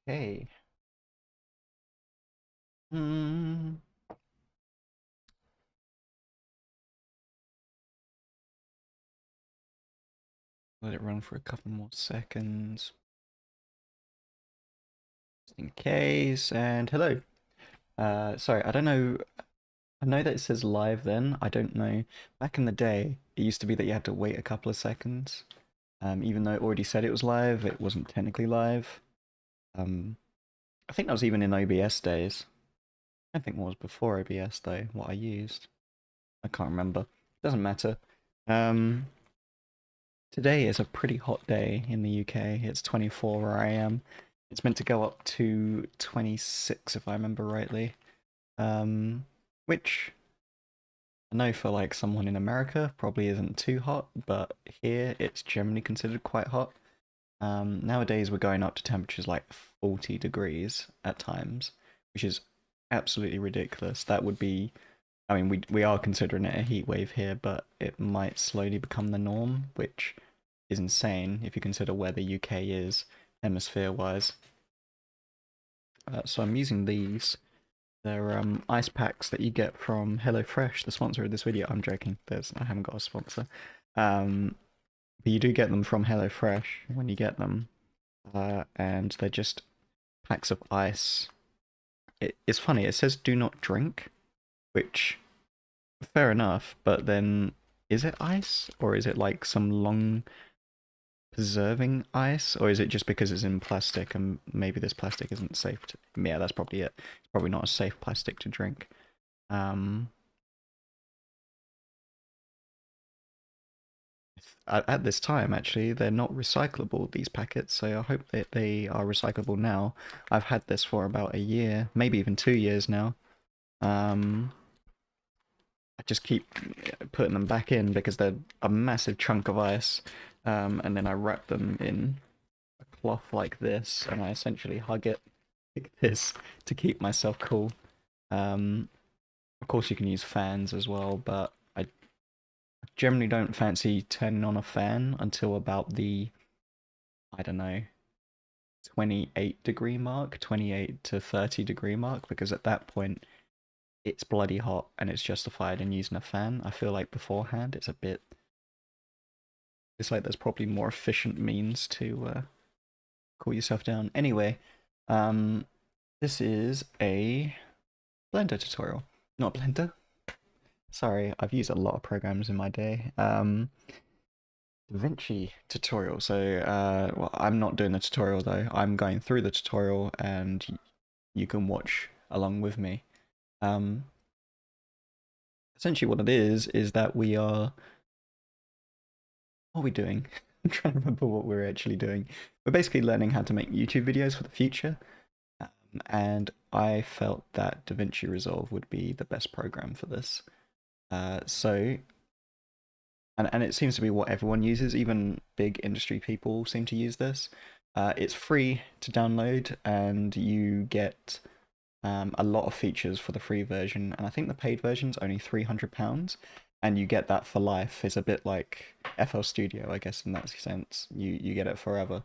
Okay. Hmm. Let it run for a couple more seconds, just in case. And hello. Sorry, I don't know. I know that it says live then. I don't know. Back in the day, it used to be that you had to wait a couple of seconds. Even though it already said it was live, it wasn't technically live. Um, I think that was even in OBS days. I think what was before OBS though, what I used. I can't remember. Doesn't matter. Um, Today is a pretty hot day in the UK. It's 24 where I am. It's meant to go up to 26 if I remember rightly. Um, which I know for like someone in America probably isn't too hot, but here it's generally considered quite hot. Nowadays we're going up to temperatures like 40 degrees at times, which is absolutely ridiculous. That would be, I mean, we are considering it a heat wave here, but it might slowly become the norm, which is insane if you consider where the UK is hemisphere-wise. So I'm using these. They're ice packs that you get from HelloFresh, the sponsor of this video. I'm joking. I haven't got a sponsor. Um, but you do get them from HelloFresh when you get them, and they're just packs of ice. It's funny. It says "do not drink," which fair enough, but then is it ice or is it like some long preserving ice, or is it just because it's in plastic and maybe this plastic isn't safe to... Yeah, that's probably it. It's probably not a safe plastic to drink. Um, at this time, actually, they're not recyclable, these packets, so I hope that they are recyclable now. I've had this for about a year, maybe even 2 years now. Um, I just keep putting them back in because they're a massive chunk of ice, and then I wrap them in a cloth like this, and I essentially hug it like this to keep myself cool. Um, of course, you can use fans as well, but I generally don't fancy turning on a fan until about the, I don't know, 28-degree mark, 28 to 30-degree mark, because at that point it's bloody hot and it's justified in using a fan. I feel like beforehand it's like there's probably more efficient means to cool yourself down. Anyway, um, this is a Blender tutorial. Not Blender. Sorry, I've used a lot of programs in my day. Davinci tutorial. So, well, I'm not doing the tutorial though. I'm going through the tutorial, and you can watch along with me. Um, Essentially, what it is that we are. What are we doing? I'm trying to remember what we're actually doing. We're basically learning how to make YouTube videos for the future, and I felt that Davinci Resolve would be the best program for this. So and it seems to be what everyone uses, even big industry people seem to use this. It's free to download, and you get a lot of features for the free version, and I think the paid version's only £300, and you get that for life. It's a bit like FL Studio, I guess, in that sense. You get it forever.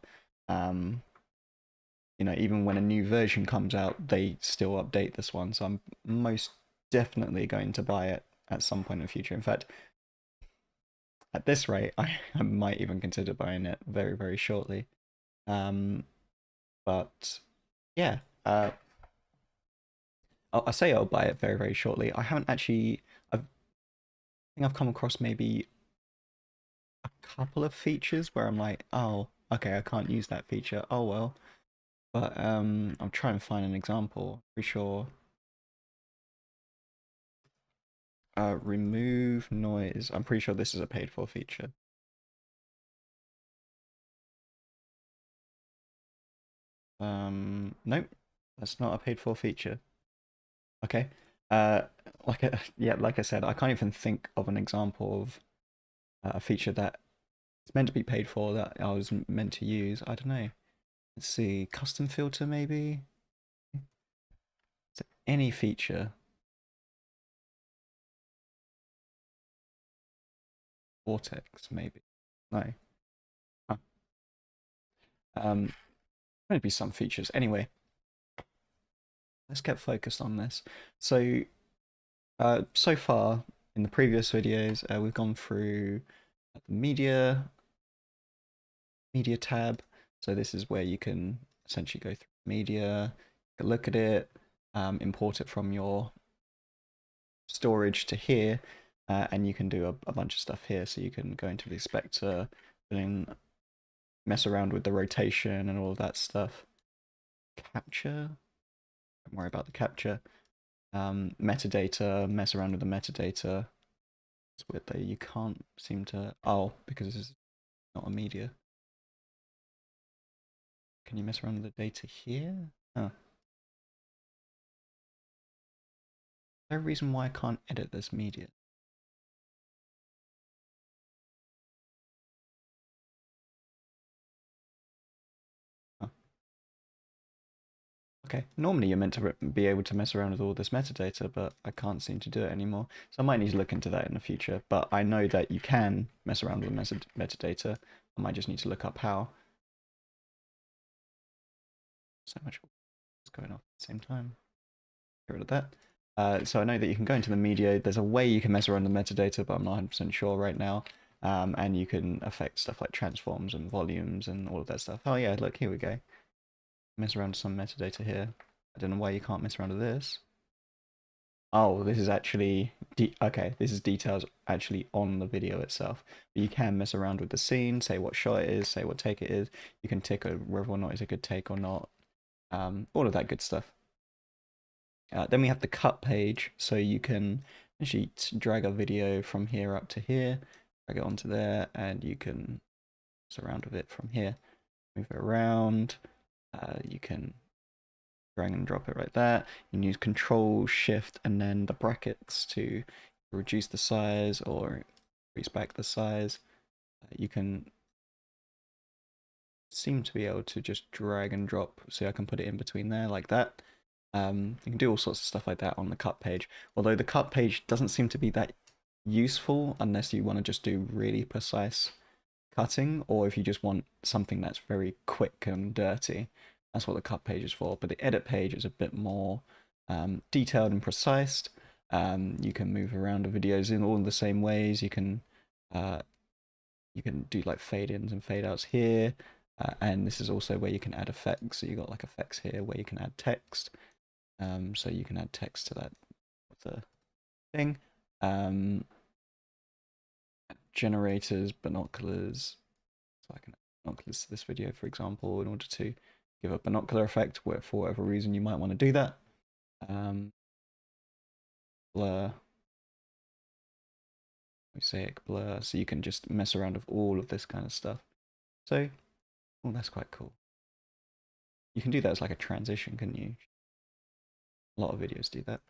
Um, even when a new version comes out, they still update this one, so I'm most definitely going to buy it at some point in the future. In fact, at this rate, I might even consider buying it very, very shortly. Um, but yeah, I say I'll buy it very, very shortly. I haven't actually. I think I've come across maybe a couple of features where I'm like, oh, okay, I can't use that feature. Oh well. But I'm trying to find an example. Pretty sure. Remove noise. I'm pretty sure this is a paid for feature. Nope, that's not a paid for feature. Okay. Uh, yeah, like I said, I can't even think of an example of a feature that it's meant to be paid for that I was meant to use. I don't know. Let's see, custom filter maybe. So any feature, vortex maybe. No. Huh. Um, maybe some features. Anyway, let's get focused on this. So, so far in the previous videos, we've gone through the media tab. So this is where you can essentially go through media, look at it, import it from your storage to here, and you can do a bunch of stuff here. So you can go into the inspector and mess around with the rotation and all of that stuff. Capture, don't worry about the capture. Metadata, mess around with the metadata. It's weird though, you can't seem to, oh, because this is not a media. Can you mess around with the data here? Oh. Is there a reason why I can't edit this media? Oh. Okay, normally you're meant to be able to mess around with all this metadata, but I can't seem to do it anymore. So I might need to look into that in the future, but I know that you can mess around with the metadata. I might just need to look up how. So much is going on at the same time. Get rid of that. So I know that you can go into the media. There's a way you can mess around the metadata, but I'm not 100% sure right now. And you can affect stuff like transforms and volumes and all of that stuff. Oh yeah, look, here we go. Mess around with some metadata here. I don't know why you can't mess around with this. Oh, this is actually okay. This is details actually on the video itself. But you can mess around with the scene, say what shot it is, say what take it is. You can tick whether or not it's a good take or not. All of that good stuff. Then we have the cut page, so you can actually drag a video from here up to here, drag it onto there, and you can surround with it from here. Move it around. You can drag and drop it right there. You can use Control, Shift, and then the brackets to reduce the size or increase back the size. You can seem to be able to just drag and drop, so I can put it in between there like that. You can do all sorts of stuff like that on the cut page, although the cut page doesn't seem to be that useful unless you want to just do really precise cutting, or if you just want something that's very quick and dirty. That's what the cut page is for, but the edit page is a bit more detailed and precise. You can move around the videos in all the same ways. Uh, you can do like fade ins and fade outs here, and this is also where you can add effects. So you got like effects here where you can add text. So you can add text to that the thing. Generators, binoculars. So I can add binoculars to this video, for example, in order to give a binocular effect where for whatever reason you might want to do that. Blur, mosaic blur, so you can just mess around with all of this kind of stuff. So, oh, that's quite cool. You can do that as like a transition, couldn't you? A lot of videos do that.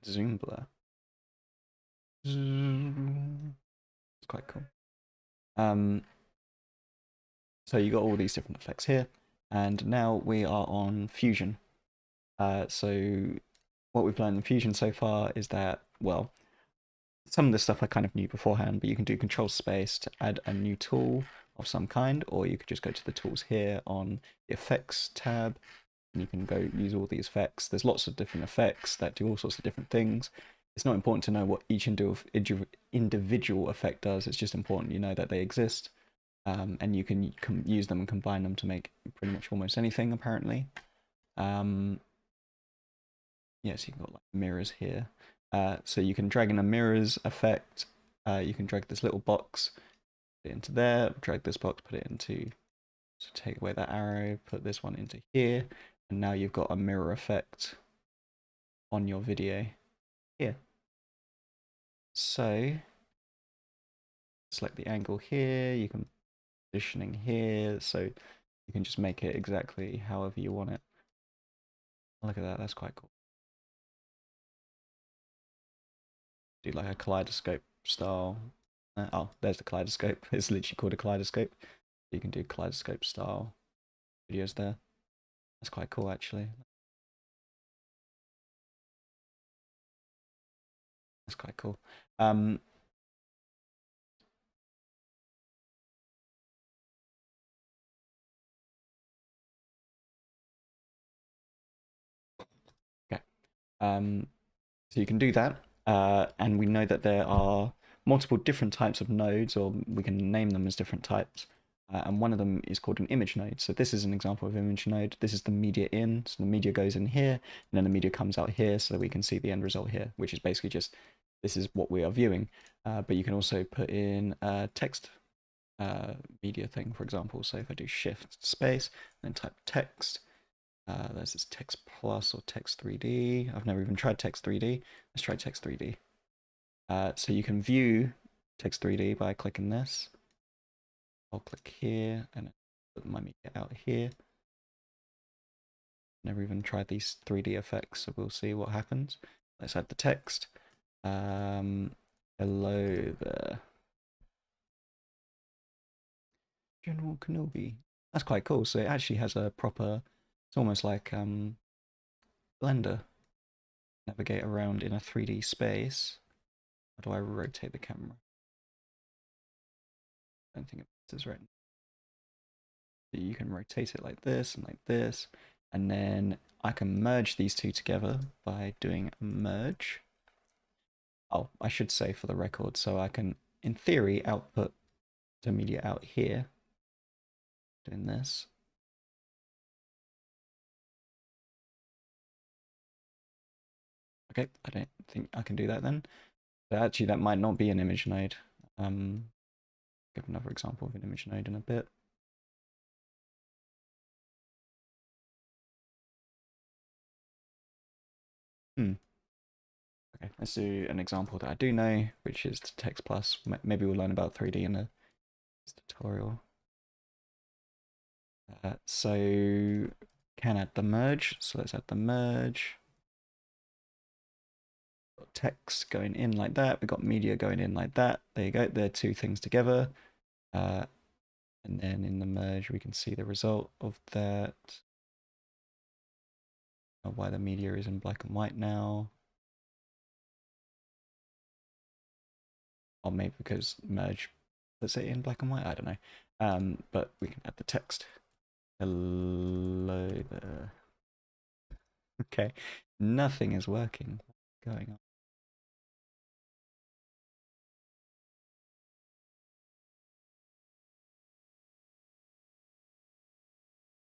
Zoom blur. It's quite cool. So you got all these different effects here, and now we are on Fusion. So what we've learned in Fusion so far is that, well, some of the stuff I kind of knew beforehand, but you can do Control Space to add a new tool of some kind, or you could just go to the tools here on the Effects tab, and you can go use all these effects. There's lots of different effects that do all sorts of different things. It's not important to know what each individual effect does, it's just important you know that they exist. And you can use them and combine them to make pretty much almost anything, apparently. Yes, you've got like mirrors here. So you can drag in a mirrors effect. You can drag this little box, put it into there, drag this box, put it into, so take away that arrow, put this one into here, and now you've got a mirror effect on your video here. So select the angle here, you can positioning here, so you can just make it exactly however you want it. Look at that, that's quite cool. Do like a kaleidoscope style. Oh, there's the kaleidoscope. It's literally called a kaleidoscope. You can do kaleidoscope style videos there. That's quite cool, actually. That's quite cool. So you can do that, and we know that there are multiple different types of nodes, or we can name them as different types. And one of them is called an image node. So this is an example of image node. This is the media in. So the media goes in here, and then the media comes out here, so that we can see the end result here, which is basically just this is what we are viewing. But you can also put in a text media thing, for example. So if I do shift space, then type text, there's this text plus or text 3D. I've never even tried text 3D. Let's try text 3D. So you can view text 3D by clicking this. I'll click here and put my media out here. Never even tried these 3D effects, so we'll see what happens. Let's add the text. Hello there, General Kenobi. That's quite cool. So it actually has a proper, it's almost like Blender. Navigate around in a 3D space. How do I rotate the camera? I don't think it is right. You can rotate it like this, and then I can merge these two together by doing a merge. Oh, I should say for the record, so I can, in theory, output the media out here, doing this. Okay, I don't think I can do that then. But actually, that might not be an image node. Give another example of an image node in a bit. Hmm. Okay, let's do an example that I do know, which is text plus. Maybe we'll learn about 3D in a tutorial. So can add the merge. So let's add the merge. Got text going in like that. We've got media going in like that. There you go. They're two things together. And then in the merge, we can see the result of that. Why the media is in black and white now. Or maybe because merge, let's say in black and white. I don't know. But we can add the text. Hello there. Okay, nothing is working. What's going on?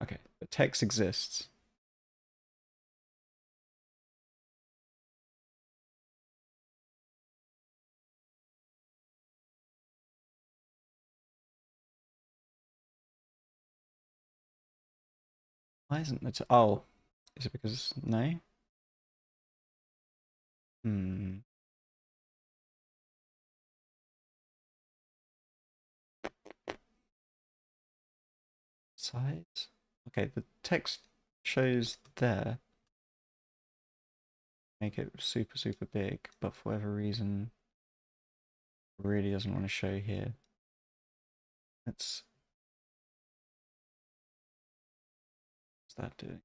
Okay, the text exists. Why isn't it? Oh, is it because no? Hmm. Size. Okay, the text shows there. Make it super super big, but for whatever reason, really doesn't want to show here. What's that doing?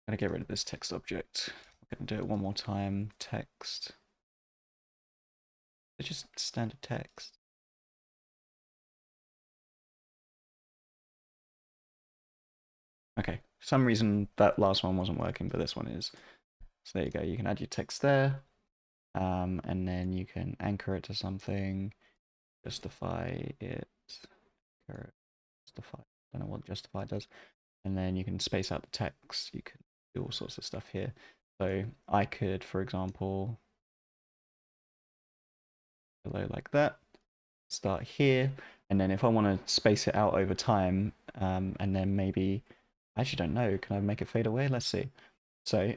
I'm gonna get rid of this text object. We're gonna do it one more time. Text. It's just standard text. Okay, for some reason that last one wasn't working, but this one is. So there you go. You can add your text there, and then you can anchor it to something, justify it, justify. I don't know what justify does, and then you can space out the text. You can do all sorts of stuff here. So I could, for example, hello like that. Start here, and then if I want to space it out over time, and then maybe, I actually don't know, can I make it fade away? Let's see. So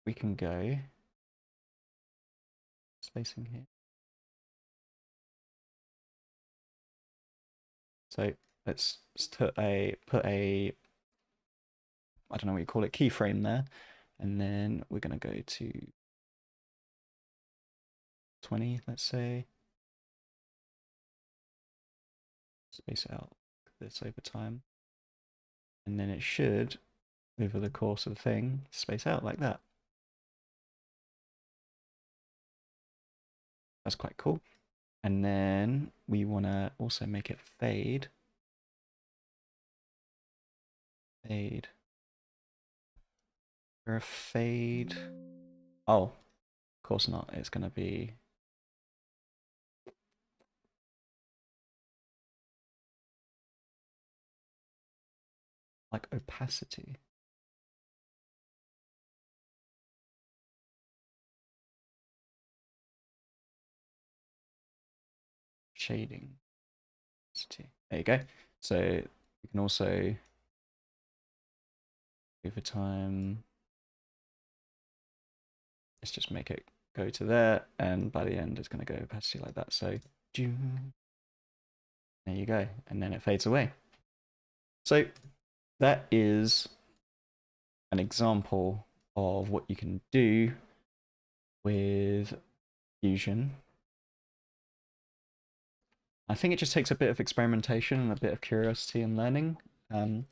we can go spacing here. So let's put a I don't know what you call it, keyframe there, and then we're gonna go to 20, let's say, space it out like this over time, and then it should, over the course of the thing, space out like that. That's quite cool. And then we want to also make it fade. Fade. For a fade. Oh, of course not. It's gonna be like opacity. Shading. Opacity. There you go. So you can also over time. Let's just make it go to there, and by the end it's going to go opacity like that. So there you go, and then it fades away. So that is an example of what you can do with Fusion. I think it just takes a bit of experimentation and a bit of curiosity and learning. I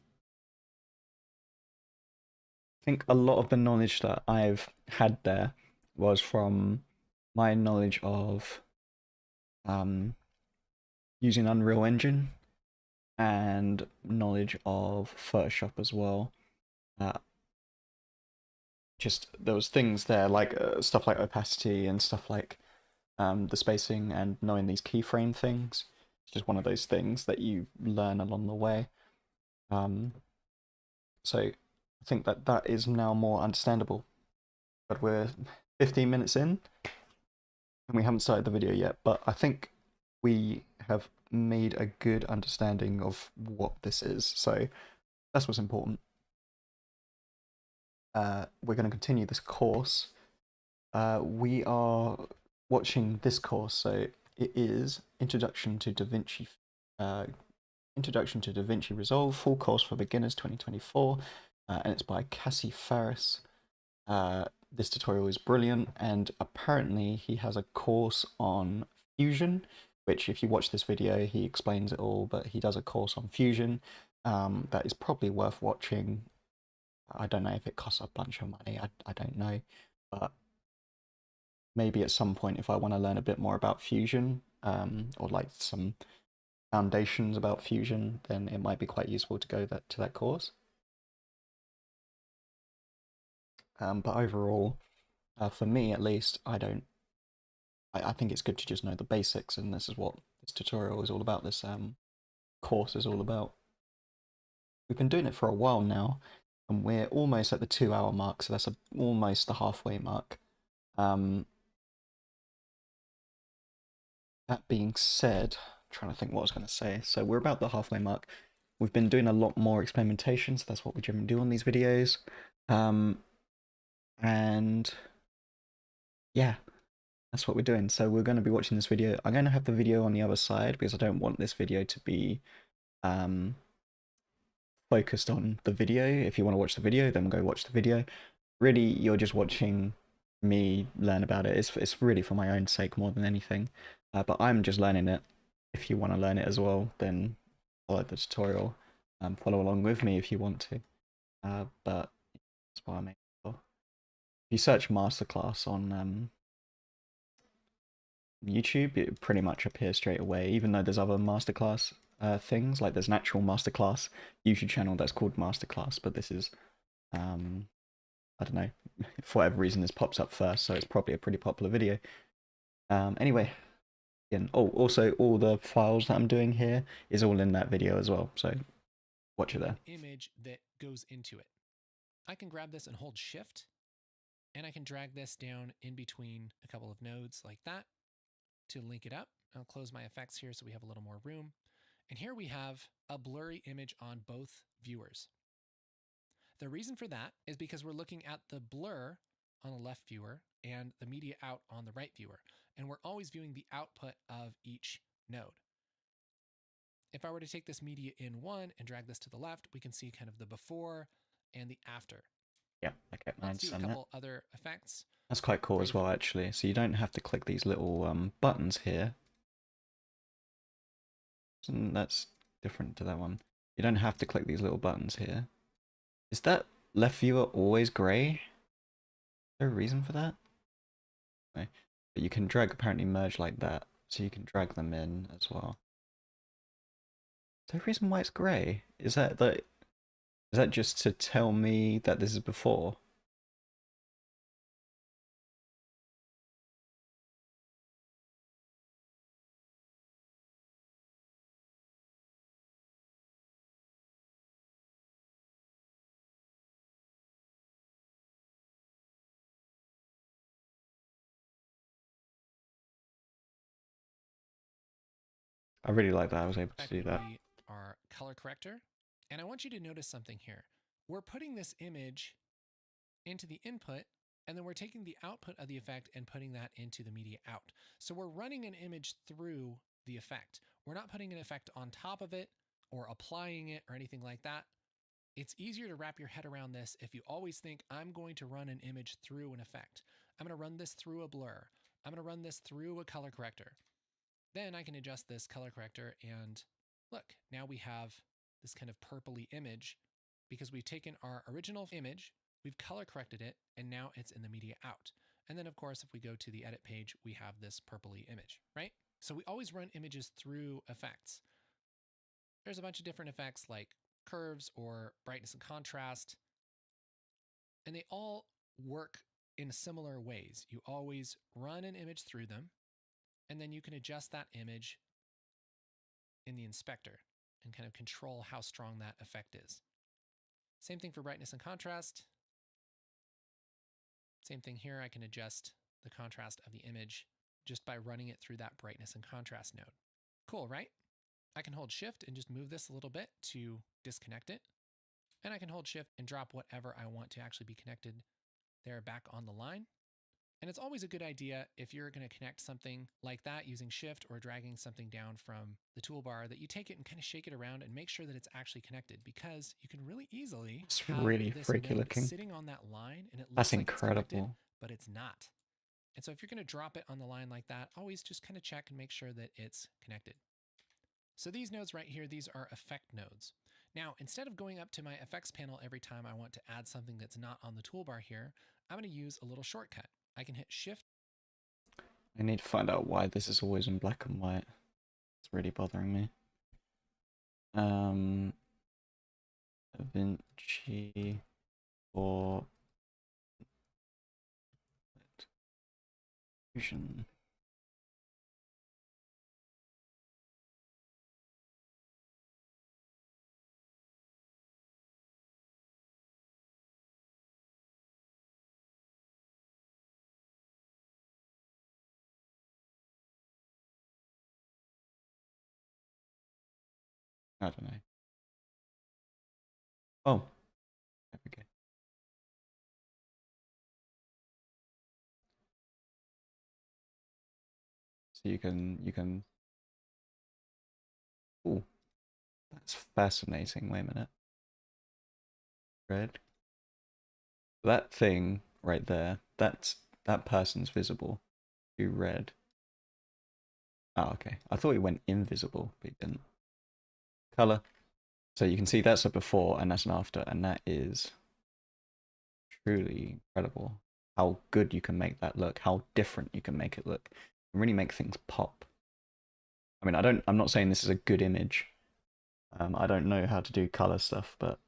think a lot of the knowledge that I've had there was from my knowledge of um, using Unreal Engine and knowledge of Photoshop as well. Uh, just there was things there like stuff like opacity and stuff like the spacing and knowing these keyframe things. It's just one of those things that you learn along the way. Um, so I think that that is now more understandable. But we're 15 minutes in and we haven't started the video yet. But I think we have made a good understanding of what this is. So that's what's important. We're going to continue this course. We are watching this course, so it is Introduction to Davinci Resolve, full course for beginners 2024, and it's by Cassie Ferris. This tutorial is brilliant, and apparently he has a course on Fusion, which if you watch this video, he explains it all, but he does a course on Fusion that is probably worth watching. I don't know if it costs a bunch of money, I don't know, but maybe at some point if I want to learn a bit more about Fusion, or like some foundations about Fusion, then it might be quite useful to go to that course. But overall, for me at least, I think it's good to just know the basics, and this is what this tutorial is all about, this course is all about. We've been doing it for a while now, and we're almost at the 2 hour mark, so that's almost the halfway mark. That being said, I'm trying to think what I was going to say. So we're about the halfway mark. We've been doing a lot more experimentation, so that's what we generally do on these videos. And yeah, that's what we're doing. So we're going to be watching this video. I'm going to have the video on the other side because I don't want this video to be focused on the video. If you want to watch the video, then go watch the video. Really, you're just watching me learn about it. It's really for my own sake more than anything. But I'm just learning it. If you want to learn it as well, then follow the tutorial. Follow along with me if you want to. But that's what I make it for. If you search masterclass on YouTube, it pretty much appears straight away, even though there's other masterclass things, like there's an actual masterclass YouTube channel that's called Masterclass, but this is, I don't know, for whatever reason this pops up first, so it's probably a pretty popular video. Anyway, again, oh, also all the files that I'm doing here is all in that video as well, so watch it there. Image that goes into it. I can grab this and hold Shift, and I can drag this down in between a couple of nodes like that to link it up. I'll close my effects here so we have a little more room. And here we have a blurry image on both viewers. The reason for that is because we're looking at the blur on the left viewer and the media out on the right viewer. And we're always viewing the output of each node. If I were to take this media in one and drag this to the left, we can see kind of the before and the after. Yeah, okay, I Let's do a understand that. couple other effects. That's quite cool as well, actually. So you don't have to click these little buttons here. And that's different to that one. You don't have to click these little buttons here. Is that left viewer always grey? Is there a reason for that? No. But you can drag apparently merge like that, so you can drag them in as well. Is there a reason why it's grey? Is that just to tell me that this is before? I really like that I was able to Back do would that. be our color corrector. And I want you to notice something here. We're putting this image into the input, and then we're taking the output of the effect and putting that into the media out. So we're running an image through the effect. We're not putting an effect on top of it or applying it or anything like that. It's easier to wrap your head around this if you always think, I'm going to run an image through an effect. I'm going to run this through a blur. I'm going to run this through a color corrector. Then I can adjust this color corrector, and look, now we have this kind of purpley image because we've taken our original image, we've color corrected it, and now it's in the media out. And then of course, if we go to the edit page, we have this purpley image, right? So we always run images through effects. There's a bunch of different effects like curves or brightness and contrast, and they all work in similar ways. You always run an image through them, and then you can adjust that image in the inspector and kind of control how strong that effect is. Same thing for brightness and contrast. Same thing here, I can adjust the contrast of the image just by running it through that brightness and contrast node. Cool, right? I can hold shift and just move this a little bit to disconnect it. And I can hold shift and drop whatever I want to actually be connected there back on the line. And it's always a good idea if you're going to connect something like that using shift or dragging something down from the toolbar that you take it and kind of shake it around and make sure that it's actually connected, because you can really easily It's have really this freaky node looking. sitting on that line and it That's looks like it's connected, incredible. but it's not. And so if you're going to drop it on the line like that, always just kind of check and make sure that it's connected. So these nodes right here, these are effect nodes. Now, instead of going up to my effects panel every time I want to add something that's not on the toolbar here, I'm going to use a little shortcut. I can hit shift. I need to find out why this is always in black and white. It's really bothering me. Davinci for fusion. I don't know. Oh, there we go. So you can. Oh, that's fascinating. Wait a minute. Red. That thing right there. That person's visible. Do red. Oh, okay. I thought he went invisible, but he didn't. Color. So you can see that's a before and that's an after, and that is truly incredible. How good you can make that look. How different you can make it look. And really make things pop. I mean, I'm not saying this is a good image. I don't know how to do color stuff, but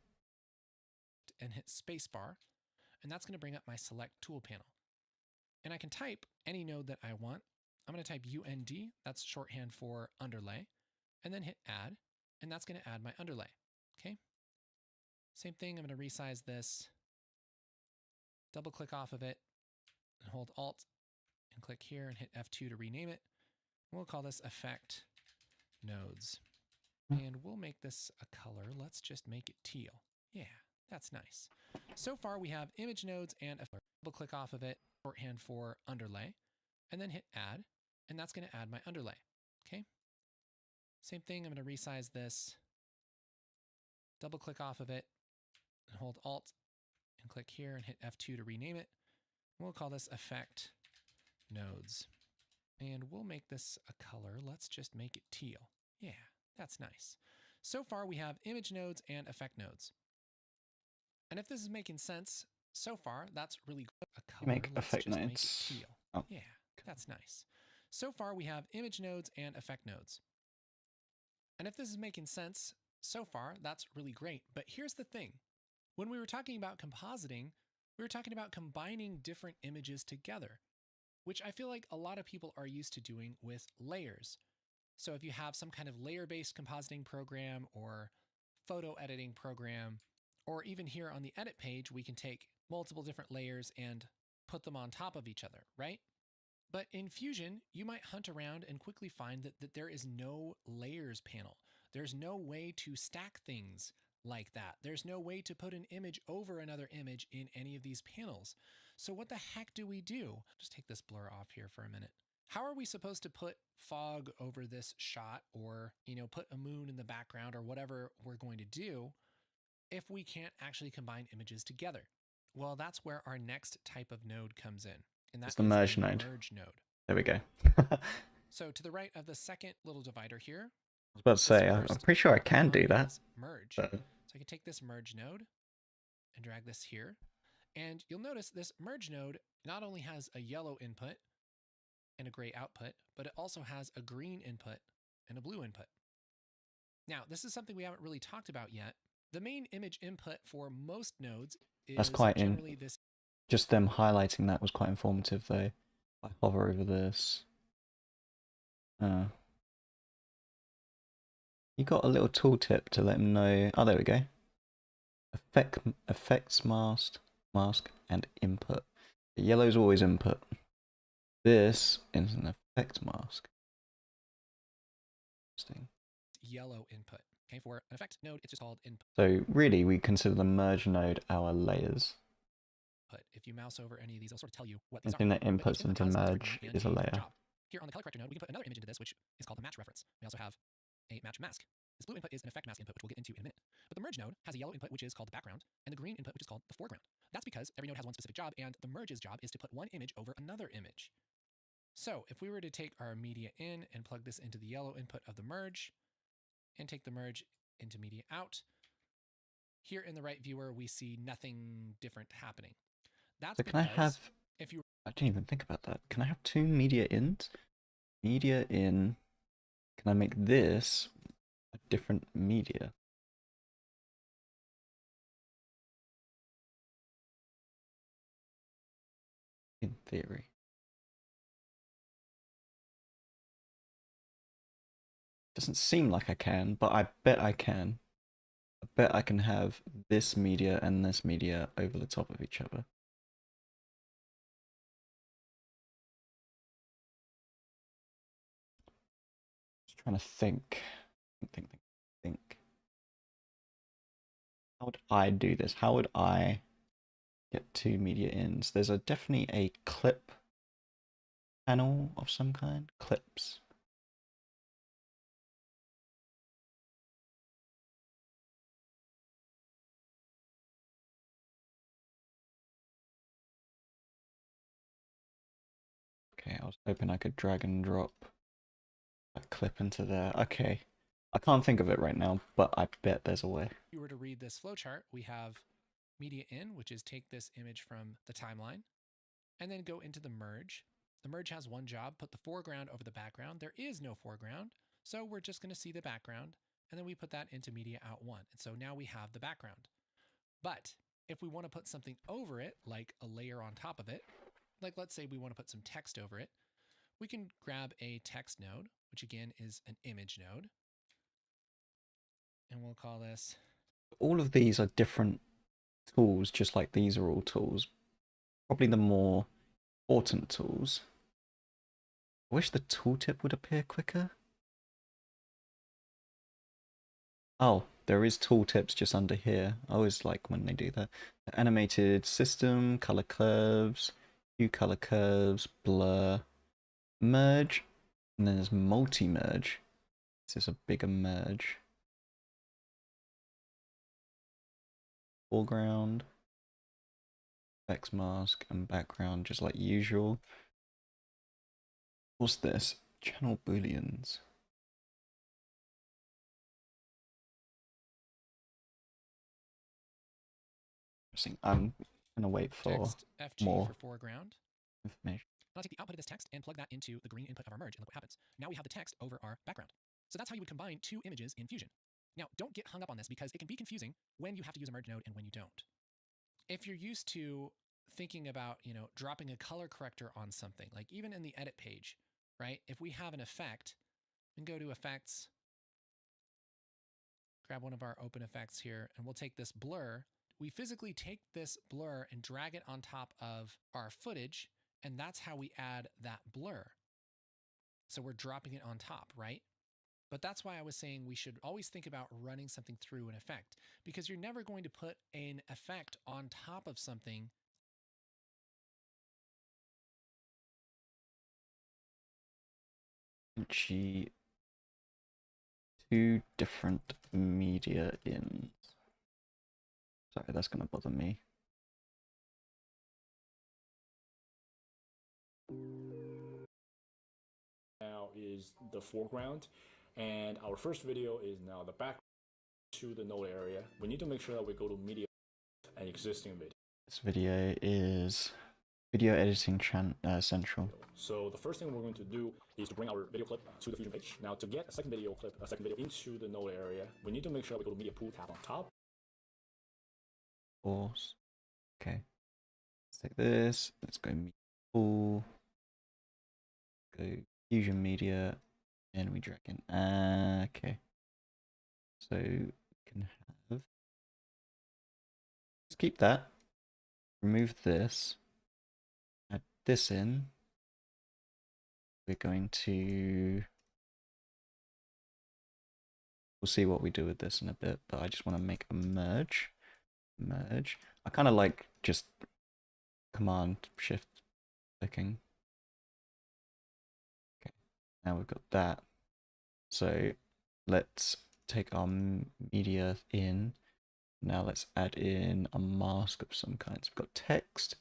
And hit spacebar, and that's going to bring up my select tool panel. And I can type any node that I want. I'm going to type UND, that's shorthand for underlay, and then hit add, and that's going to add my underlay. Okay. Same thing, I'm going to resize this, double click off of it, and hold Alt and click here and hit F2 to rename it. And we'll call this effect nodes. And we'll make this a color. Let's just make it teal. Yeah, that's nice. So far we have image nodes and a double click off of it, shorthand for underlay, and then hit add, and that's going to add my underlay. Okay. Same thing, I'm going to resize this, double click off of it, and hold Alt and click here and hit F2 to rename it. We'll call this effect nodes. And we'll make this a color. Let's just make it teal. Yeah, that's nice. So far we have image nodes and effect nodes. And if this is making sense so far, that's really good. A you color. make Let's effect just make it nodes. teal. Oh, Yeah, that's nice. So far we have image nodes and effect nodes. And if this is making sense so far, that's really great. But here's the thing. When we were talking about compositing, we were talking about combining different images together, which I feel like a lot of people are used to doing with layers. So if you have some kind of layer-based compositing program or photo editing program, or even here on the edit page, we can take multiple different layers and put them on top of each other, right? But in Fusion, you might hunt around and quickly find that there is no layers panel. There's no way to stack things like that. There's no way to put an image over another image in any of these panels. So what the heck do we do? Just take this blur off here for a minute. How are we supposed to put fog over this shot, or, put a moon in the background, or whatever we're going to do, if we can't actually combine images together? Well, that's where our next type of node comes in, and that It's the is merge a node. merge node. There we go. I So to the right of the second little divider here, was about to this say, I'm first pretty sure I can icon do that. is merge. But So I can take this merge node and drag this here. And you'll notice this merge node not only has a yellow input and a gray output, but it also has a green input and a blue input. Now, this is something we haven't really talked about yet. The main image input for most nodes that's is quite generally this. just them highlighting that was quite informative though. If I hover over this. You got a little tooltip to let them know. Oh, there we go. Effects mask, and input. The yellow's always input. This is an effect mask. Interesting. Yellow input. Okay, for an effect node, it's just called input. So really, we consider the merge node our layers. If you mouse over any of these, it'll sort of tell you what these Anything are. that inputs into merge is a layer. Job. Here on the color corrector node, we can put another image into this, which is called a match reference. We also have a match mask. This blue input is an effect mask input, which we'll get into in a minute. But the merge node has a yellow input, which is called the background, and the green input, which is called the foreground. That's because every node has one specific job, and the merge's job is to put one image over another image. So if we were to take our media in and plug this into the yellow input of the merge, and take the merge into media out, here in the right viewer, we see nothing different happening. That's so can I have, if you... I didn't even think about that. Can I have two media ins? Media in, can I make this a different media? In theory. Doesn't seem like I can, but I bet I can. I bet I can have this media and this media over the top of each other. Just trying to think. Think. How would I do this? How would I get two media ins? There's definitely a clip panel of some kind. Clips. Okay, I was hoping I could drag and drop a clip into there. Okay. I can't think of it right now, but I bet there's a way. If you were to read this flowchart, we have media in, which is take this image from the timeline and then go into the merge. The merge has one job, put the foreground over the background. There is no foreground, so we're just going to see the background, and then we put that into media out one. And so now we have the background. But if we want to put something over it, like a layer on top of it, like let's say we want to put some text over it, we can grab a text node, which again is an image node, and we'll call this... All of these are different tools, just like these are all tools. Probably the more important tools. I wish the tooltip would appear quicker. Oh, there is tooltips just under here. I always like when they do that. Animated system, color curves, hue color curves, blur, merge, and then there's multi-merge. This is a bigger merge. Foreground, effects mask, and background, just like usual. What's this? Channel booleans. I'm gonna wait for text FG more for foreground. information. I'll take the output of this text and plug that into the green input of our merge, and look what happens. Now we have the text over our background. So that's how you would combine two images in Fusion. Now, don't get hung up on this because it can be confusing when you have to use a merge node and when you don't. If you're used to thinking about, dropping a color corrector on something, like even in the edit page, right? If we have an effect, we can go to effects, grab one of our open effects here, and we'll take this blur. We physically take this blur and drag it on top of our footage, And that's how we add that blur. So we're dropping it on top, right? But that's why I was saying we should always think about running something through an effect, because you're never going to put an effect on top of something. Davinci, two different media ins. Sorry, that's gonna bother me. Now is the foreground, and our first video is now the back to the node area. We need to make sure that we go to media and existing video. This video is video editing central. So the first thing we're going to do is to bring our video clip to the Fusion page. Now to get a second video clip, a second video into the node area, we need to make sure that we go to media pool tab on top. Pause. Okay. Let's take this. Let's go media pool. Go Fusion Media, and we drag in. Okay. So we can have. Let's keep that. Remove this. Add this in. We're going to. We'll see what we do with this in a bit, but I just want to make a merge. Merge. I kind of like just Command Shift clicking. Okay, now we've got that. So let's take our media in. Now let's add in a mask of some kind. So we've got text,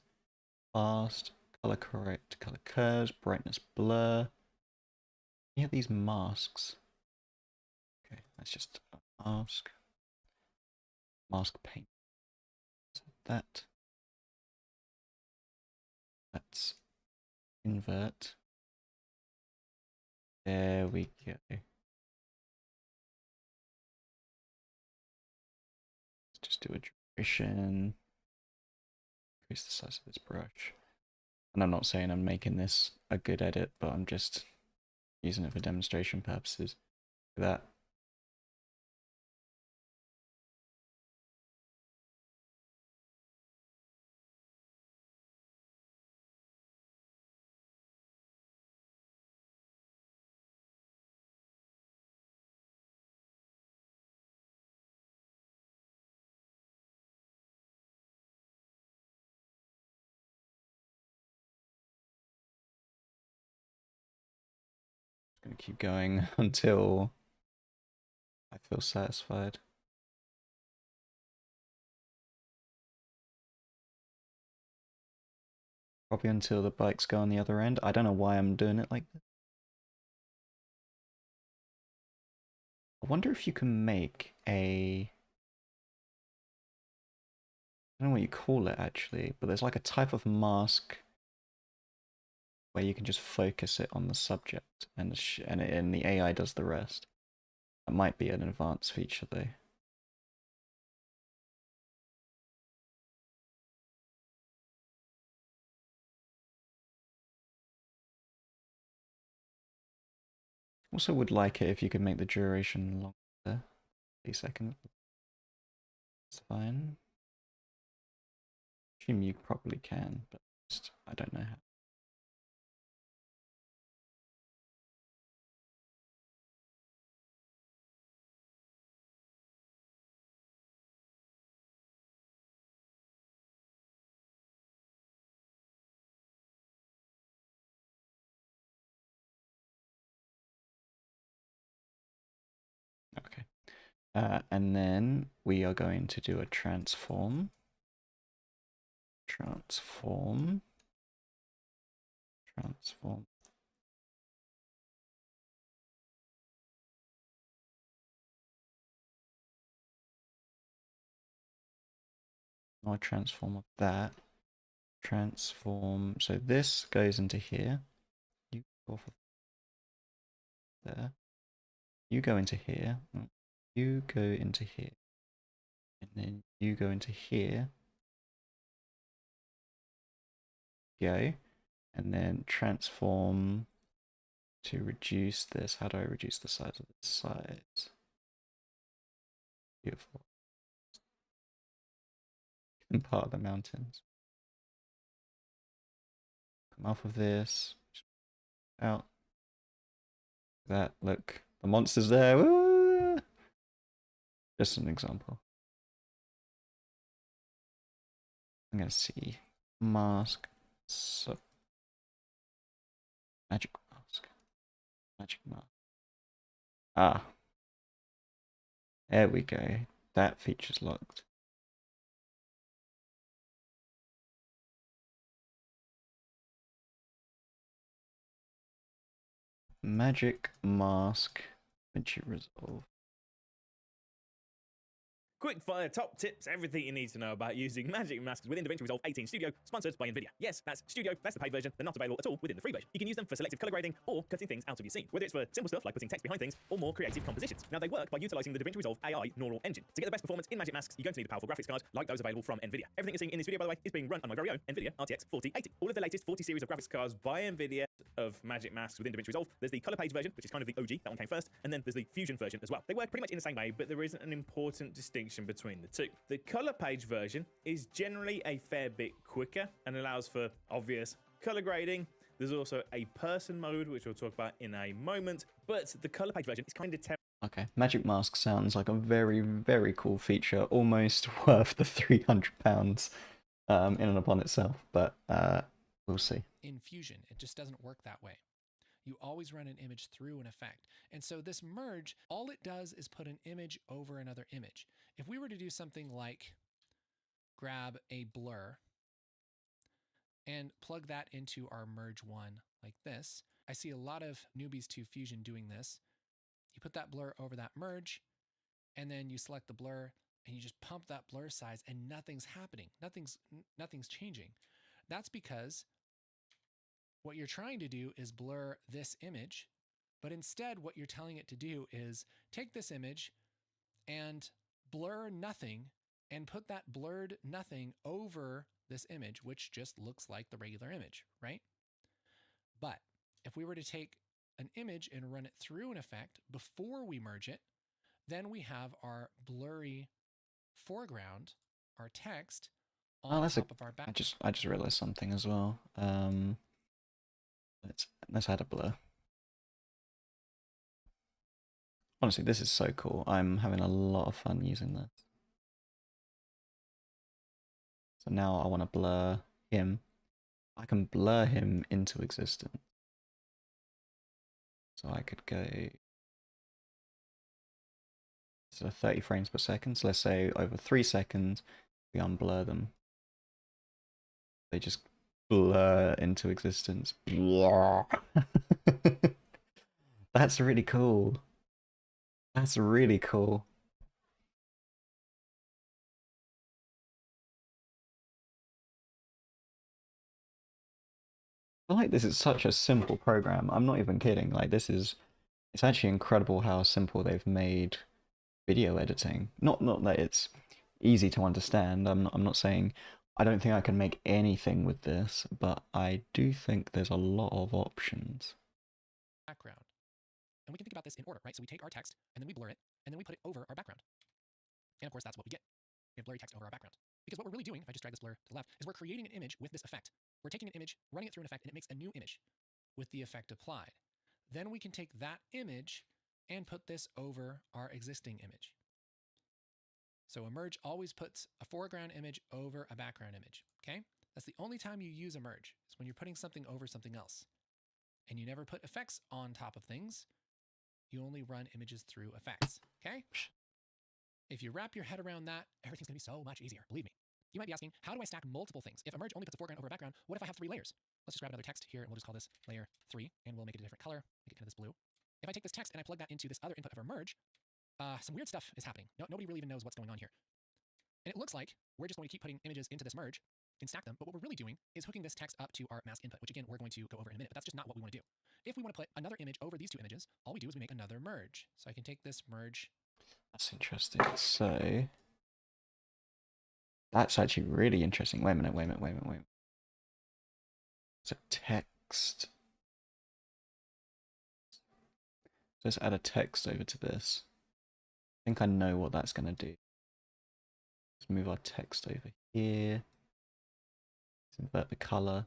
fast, color correct, color curves, brightness blur. Yeah, these masks. Okay, that's just a mask. Mask paint. So that's invert. There we go. Let's just do a duration. Increase the size of this brush. And I'm not saying I'm making this a good edit, but I'm just using it for demonstration purposes. Look at that. Gonna keep going until I feel satisfied. Probably until the bikes go on the other end. I don't know why I'm doing it like this. I wonder if you can make a... I don't know what you call it actually, but there's like a type of mask where you can just focus it on the subject and the AI does the rest. That might be an advanced feature though. Also would like it if you could make the duration longer. 30 seconds. It's fine. Assume you probably can, but just, I don't know how. Okay. And then we are going to do a transform. Transform. Transform. More transform of that. Transform. So this goes into here. You go off of there. You go into here. You go into here. And then you go into here. Go. And then transform to reduce this. How do I reduce the size of this size? Beautiful. In part of the mountains. come off of this. Out. That, look. The monster's there. Woo! Just an example. I'm gonna see. Mask. Sub. Magic mask. Magic mask. Ah. There we go. That feature's locked. Magic mask. Davinci Resolve. Quick fire top tips, everything you need to know about using magic masks within Davinci Resolve 18 Studio, sponsored by NVIDIA. Yes, that's Studio, that's the paid version. They're not available at all within the free version. You can use them for selective color grading or cutting things out of your scene, whether it's for simple stuff like putting text behind things or more creative compositions. Now, they work by utilizing the Davinci Resolve AI neural engine. To get the best performance in magic masks, you're going to need a powerful graphics card like those available from NVIDIA. Everything you're seeing in this video, by the way, is being run on my very own NVIDIA RTX 4080. All of the latest 40 series of graphics cards by NVIDIA of magic masks within Davinci Resolve. There's the color page version, which is kind of the OG, that one came first, and then there's the fusion version as well. They work pretty much in the same way, but there is an important distinction between the two. The color page version is generally a fair bit quicker and allows for obvious color grading. There's also a person mode, which we'll talk about in a moment, but the color page version is kind of Okay, Magic Mask sounds like a very, very cool feature, almost worth the £300 in and upon itself, but we'll see. In Fusion, it just doesn't work that way. You always run an image through an effect. And so this merge, all it does is put an image over another image. If we were to do something like grab a blur and plug that into our merge one like this, I see a lot of newbies to Fusion doing this. You put that blur over that merge, and then you select the blur and you just pump that blur size and nothing's happening. Nothing's changing. That's because what you're trying to do is blur this image, but instead what you're telling it to do is take this image and blur nothing and put that blurred nothing over this image, which just looks like the regular image, right? But if we were to take an image and run it through an effect before we merge it, then we have our blurry foreground, our text, on top of our back. I just realized something as well. Let's add a blur. Honestly, this is so cool. I'm having a lot of fun using this. So now I want to blur him. I can blur him into existence. So I could go... This is 30 frames per second. So let's say over 3 seconds, we unblur them. They just blur into existence. That's really cool. That's really cool. I feel like this is such a simple program. I'm not even kidding. Like it's actually incredible how simple they've made video editing. Not that it's easy to understand. I'm not saying I don't think I can make anything with this, but I do think there's a lot of options. Background. And we can think about this in order, right? So we take our text and then we blur it and then we put it over our background. And of course, that's what we get. We have blurry text over our background. Because what we're really doing, if I just drag this blur to the left, is we're creating an image with this effect. We're taking an image, running it through an effect, and it makes a new image with the effect applied. Then we can take that image and put this over our existing image. So a merge always puts a foreground image over a background image, okay? That's the only time you use a merge, is when you're putting something over something else. And you never put effects on top of things. You only run images through effects, okay? If you wrap your head around that, everything's gonna be so much easier, believe me. You might be asking, how do I stack multiple things? If a merge only puts a foreground over a background, what if I have 3 layers? Let's just grab another text here and we'll just call this layer 3 and we'll make it a different color, make it kind of this blue. If I take this text and I plug that into this other input of a merge, some weird stuff is happening. Nobody really even knows what's going on here. And it looks like we're just going to keep putting images into this merge and stack them, but what we're really doing is hooking this text up to our mask input, which again, we're going to go over in a minute, but that's just not what we want to do. If we want to put another image over these 2 images, all we do is we make another merge. So I can take this merge. That's interesting. So that's actually really interesting. Wait a minute. So text. So let's add a text over to this. I think I know what that's going to do. Let's move our text over here. Let's invert the color.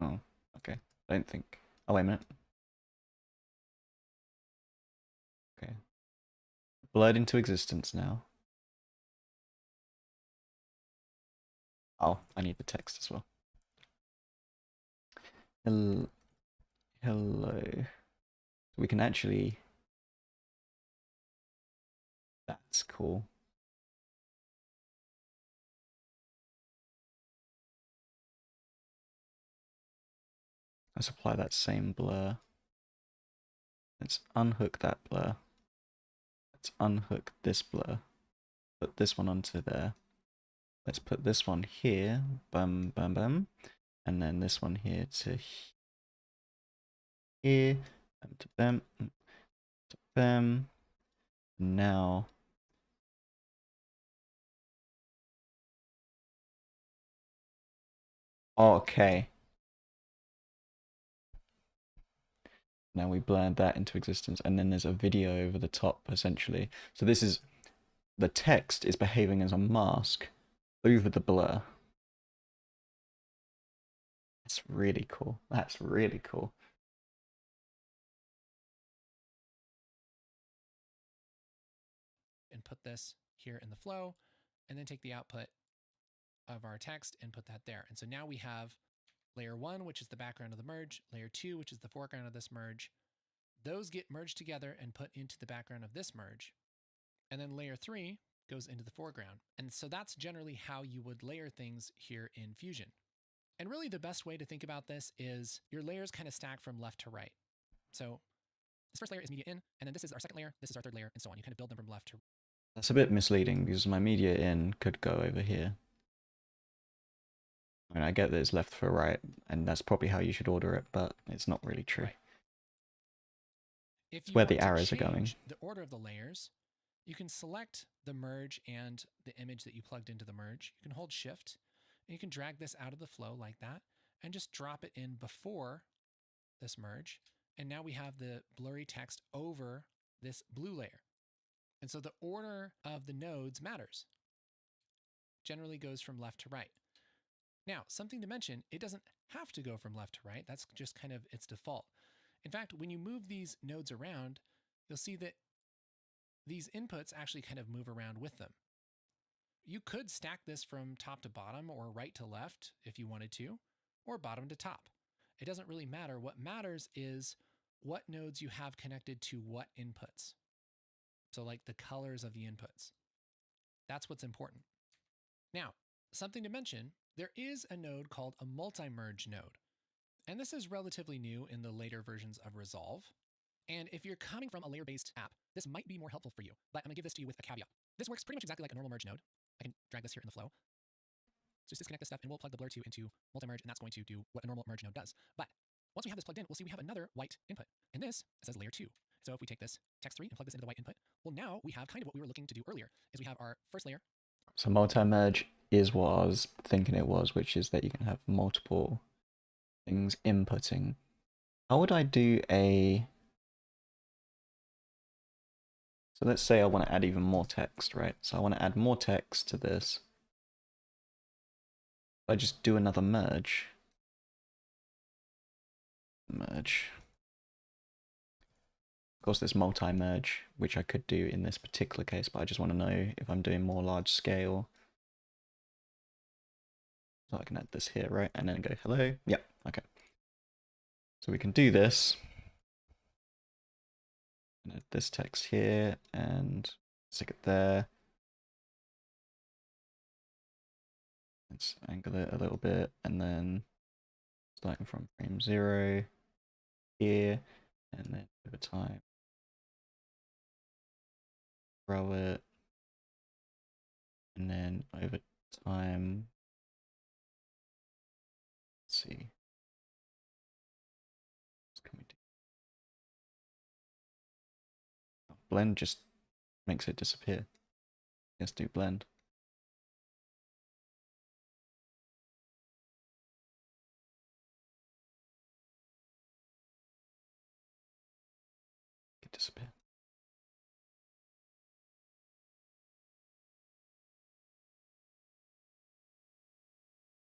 Oh, okay. I don't think. Oh, wait a minute. Okay. Blurred into existence now. Oh, I need the text as well. Hello. Hello. We can actually. That's cool. Let's apply that same blur. Let's unhook that blur. Let's unhook this blur. Put this one onto there. Let's put this one here. Bum, bum, bum. And then this one here to here. To bam. To bam. Now. Okay. Now we blurred that into existence, and then there's a video over the top, essentially. So this is, the text is behaving as a mask over the blur. That's really cool. That's really cool. And put this here in the flow, and then take the output of our text and put that there. And so now we have layer 1, which is the background of the merge, layer 2, which is the foreground of this merge. Those get merged together and put into the background of this merge. And then layer 3 goes into the foreground. And so that's generally how you would layer things here in Fusion. And really the best way to think about this is your layers kind of stack from left to right. So this first layer is media in, and then this is our second layer, this is our third layer, and so on. You kind of build them from left to right. That's a bit misleading because my media in could go over here. I mean, I get that it's left for right, and that's probably how you should order it, but it's not really true. Right. If It's you where want the to arrows are going. change the order of the layers, you can select the merge and the image that you plugged into the merge. You can hold shift, and you can drag this out of the flow like that, and just drop it in before this merge. And now we have the blurry text over this blue layer. And so the order of the nodes matters. Generally goes from left to right. Now, something to mention, it doesn't have to go from left to right. That's just kind of its default. In fact, when you move these nodes around, you'll see that these inputs actually kind of move around with them. You could stack this from top to bottom or right to left if you wanted to, or bottom to top. It doesn't really matter. What matters is what nodes you have connected to what inputs. So like the colors of the inputs. That's what's important. Now, something to mention, there is a node called a multi-merge node. And this is relatively new in the later versions of Resolve. And if you're coming from a layer-based app, this might be more helpful for you, but I'm gonna give this to you with a caveat. This works pretty much exactly like a normal merge node. I can drag this here in the flow. So just disconnect this stuff and we'll plug the blur 2 into multi-merge, and that's going to do what a normal merge node does. But once we have this plugged in, we'll see we have another white input. And this says layer 2. So if we take this text 3 and plug this into the white input, well, now we have kind of what we were looking to do earlier, is we have our first layer. So multi-merge is what I was thinking it was, which is that you can have multiple things inputting. How would I do a... So let's say I want to add even more text, right? So I want to add more text to this. I just do another merge. Merge. Of course, there's multi-merge, which I could do in this particular case, but I just want to know if I'm doing more large scale. So I can add this here, right? And then go, hello? Yep, okay. So we can do this. And add this text here and stick it there. Let's angle it a little bit, and then starting from frame 0 here, and then over time, grow it, and then over time, let's see, what can we do? Oh, blend just makes it disappear. Let's do blend. It disappear.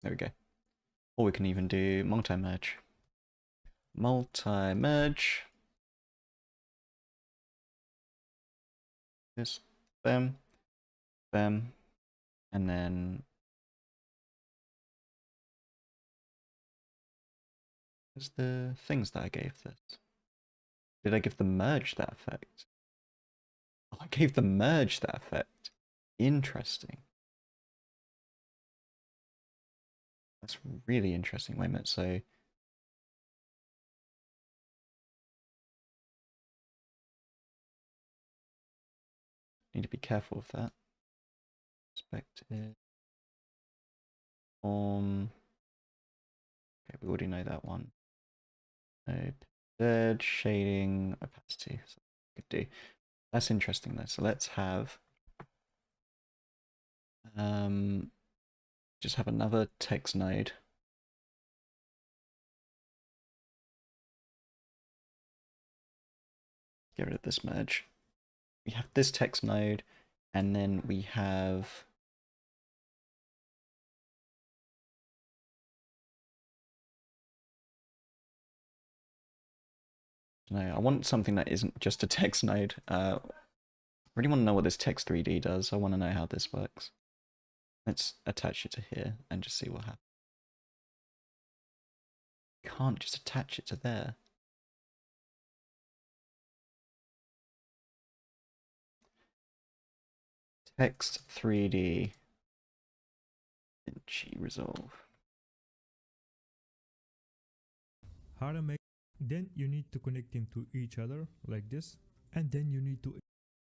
There we go. Or we can even do multi-merge. Multi-merge. Just them, them, and then there's the things that I gave this. Did I give the merge that effect? Oh, I gave the merge that effect. Interesting. That's really interesting. Wait a minute, so need to be careful of that. Perspective. Okay, we already know that one. Third shading opacity. So we could do. That's interesting though. So let's have just have another text node. Get rid of this merge. We have this text node, and then we have no, I want something that isn't just a text node. I really want to know what this text 3D does. I want to know how this works. Let's attach it to here and just see what happens. Can't just attach it to there. Text 3D. Davinci Resolve. How to make, then you need to connect them to each other like this, and then you need to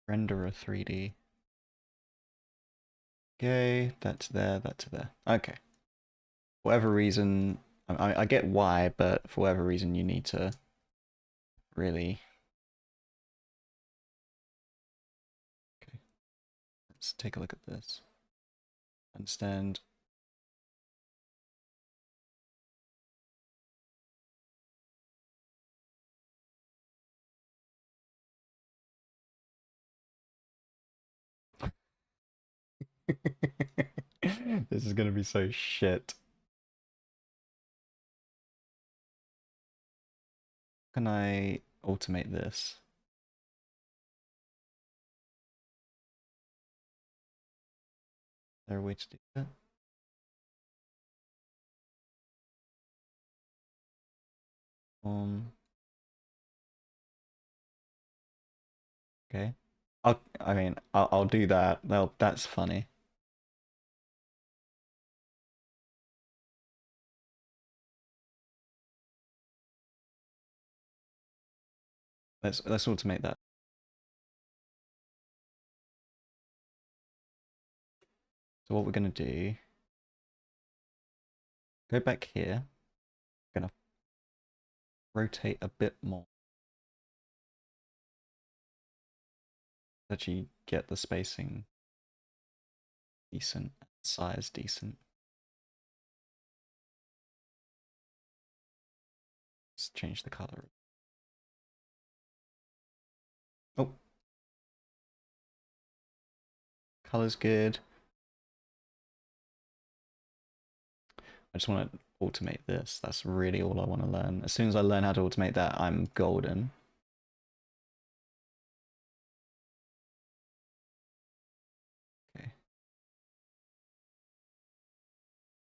Render a 3D. Okay, that's there, that's there. Okay. For whatever reason, I get why, but for whatever reason you need to really... Okay, let's take a look at this. Understand. This is gonna be so shit. Can I automate this? Is there a way to do that? Okay. I'll do that. Well, that's funny. Let's automate that. So what we're gonna do, go back here, gonna rotate a bit more. Actually get the spacing decent, size decent. Let's change the color. Oh, color's good. I just want to automate this. That's really all I want to learn. As soon as I learn how to automate that, I'm golden. Okay.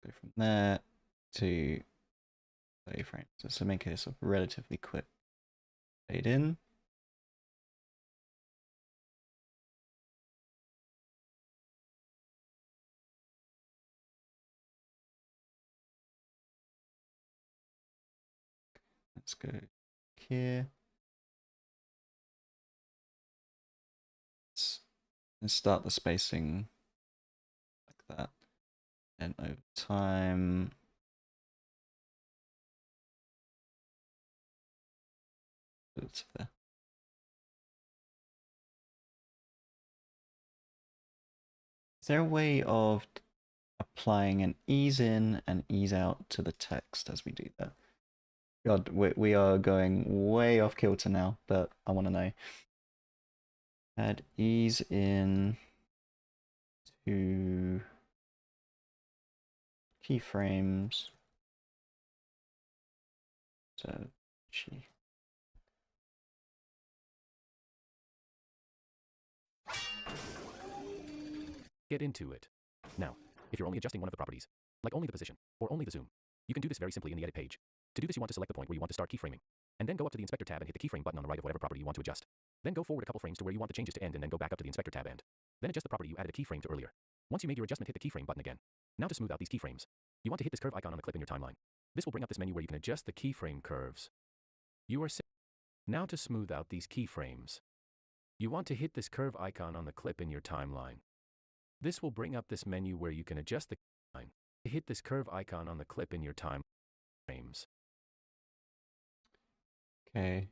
Go from there to 30 frames. So make this a relatively quick fade in. Let's go here. Let's start the spacing like that. And over time, it's there. Is there a way of applying an ease in and ease out to the text as we do that? God, we are going way off kilter now, but I want to know. Add ease in to keyframes. Davinci. Get into it. Now, if you're only adjusting one of the properties, like only the position, or only the zoom, you can do this very simply in the edit page. To do this, you want to select the point where you want to start keyframing, and then go up to the inspector tab and hit the keyframe button on the right of whatever property you want to adjust. Then go forward a couple frames to where you want the changes to end, and then go back up to the inspector tab and then adjust the property you added a keyframe to earlier. Once you made your adjustment, hit the keyframe button again. Now to smooth out these keyframes, you want to hit this curve icon on the clip in your timeline. This will bring up this menu where you can adjust the keyframe curves. You are now to smooth out these keyframes, you want to hit this curve icon on the clip in your timeline. This will bring up this menu where you can adjust the line. Hit this curve icon on the clip in your time frames. Okay.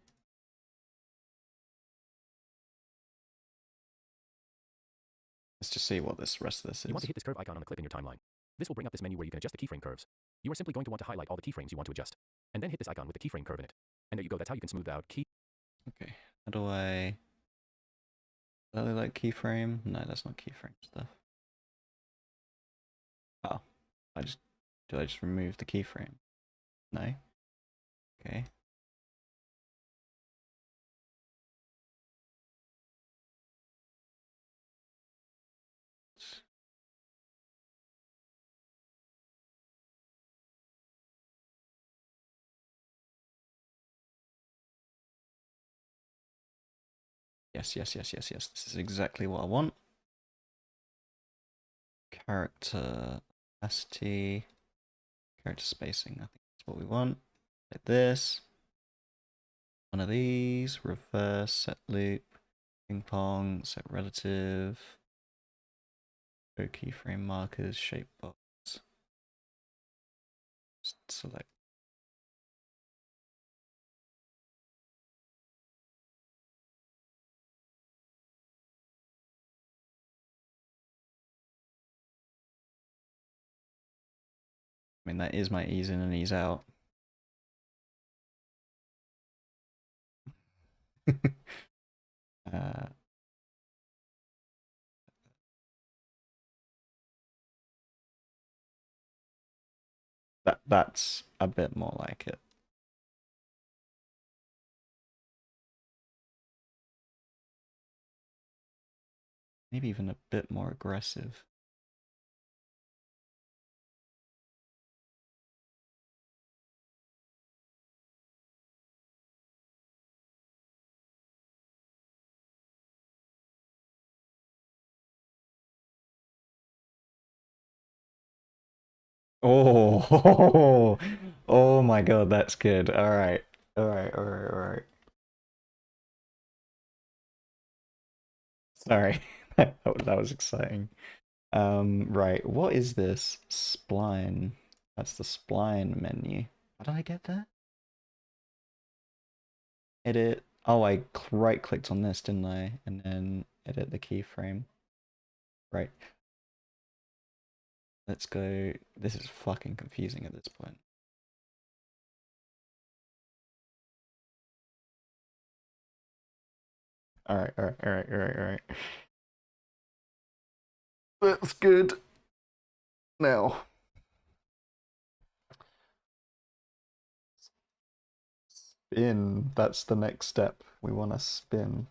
Let's just see what this rest of this is. You want to hit this curve icon on the clip in your timeline. This will bring up this menu where you can adjust the keyframe curves. You are simply going to want to highlight all the keyframes you want to adjust, and then hit this icon with the keyframe curve in it. And there you go. That's how you can smooth out key. Okay. How do I? Does that look like keyframe? No, that's not keyframe stuff. Oh, do I just remove the keyframe? No. Okay. Yes, yes, yes, yes, yes. This is exactly what I want. Character opacity, character spacing. I think that's what we want. Like this. One of these. Reverse, set loop, ping pong, set relative. Go keyframe markers, shape box. Just select. I mean, that is my ease in and ease out. uh, that's a bit more like it. Maybe even a bit more aggressive. Oh, oh my God, that's good. All right, all right, all right, all right. Sorry, that was exciting. Right, what is this? Spline. That's the spline menu. How did I get there? Edit. Oh, I right clicked on this, didn't I? And then edit the keyframe. Right. Let's go. This is fucking confusing at this point. All right, all right, all right, all right, all right. That's good. Now. Spin. That's the next step. We want to spin.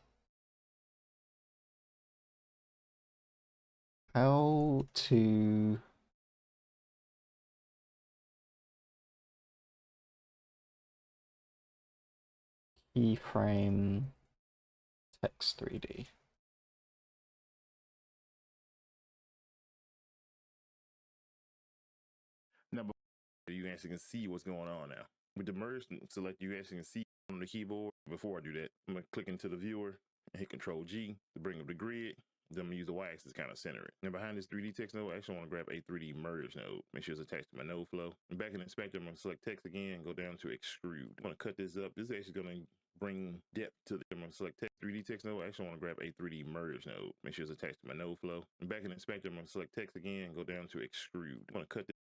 How to keyframe text 3D. Now, you actually can see what's going on now. With the merge select, you actually can see on the keyboard. Before I do that, I'm going to click into the viewer and hit Control G to bring up the grid. Then I'm going to use the y-axis to kind of center it. Now, behind this 3D text node, I actually want to grab a 3D merge node. Make sure it's attached to my node flow. And back in the inspector, I'm going to select text again, go down to extrude. I'm going to cut this up. This is actually going to bring depth to the, I'm going to select 3D text node. I actually want to grab a 3D merge node. Make sure it's attached to my node flow. And back in the inspector, I'm going to select text again, go down to extrude. I'm going to cut this.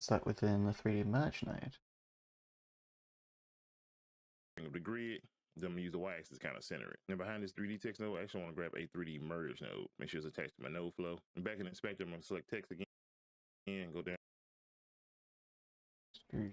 Is that within the 3D merge node? Of the grid, then I'm gonna use the y-axis to kind of center it. Now behind this 3D text node, I actually want to grab a 3D merge node. Make sure it's attached to my node flow. And back in the inspector, I'm gonna select text again, go down. extrude.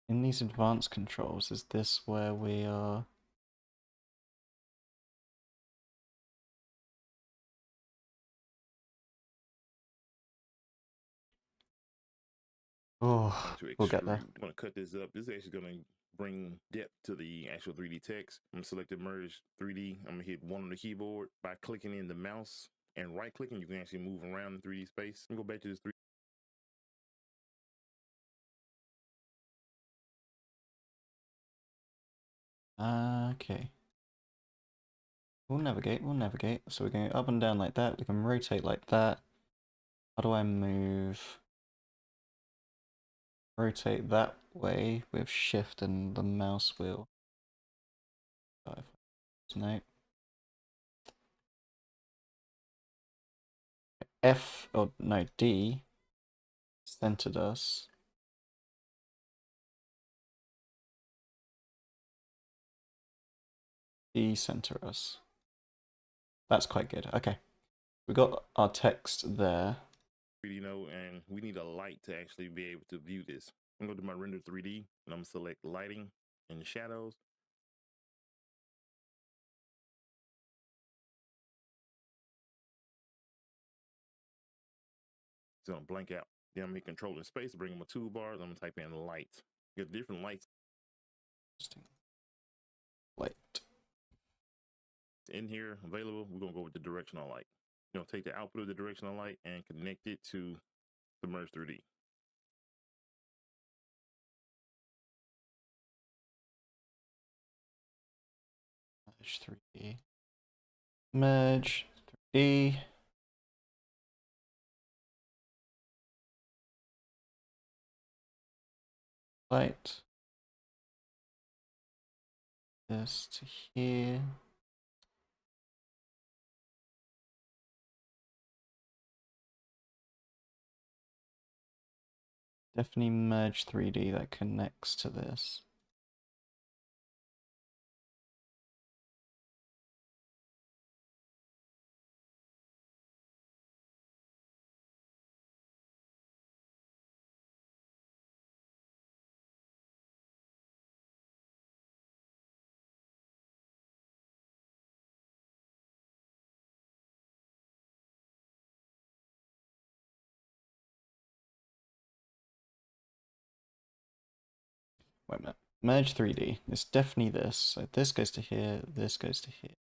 In these advanced controls, is this where we are? Oh, To we'll get there. extrude. I'm going to cut this up. This is actually going to bring depth to the actual 3D text. I'm going to select the merge 3D. I'm going to hit 1 on the keyboard. By clicking in the mouse and right clicking, you can actually move around the 3D space. And go back to this 3D. Okay. We'll navigate, So we're going up and down like that. We can rotate like that. How do I move? Rotate that way with shift and the mouse wheel. No. F, or no, D centered us. Decenter us. That's quite good. Okay. We got our text there. 3D node, and we need a light to actually be able to view this. I'm going to do my render 3D, and I'm going to select lighting and shadows. It's going to blank out. Then I'm going to hit control and space, bring them a toolbar. I'm going to type in light. Get different lights Light. in here available. We're going to go with the directional light. You're going to take the output of the directional light and connect it to the Merge 3D. Merge 3D. Merge 3D. Light. This to here. Definitely merge 3D that connects to this. Wait a minute. Merge 3D. It's definitely this. So this goes to here, this goes to here.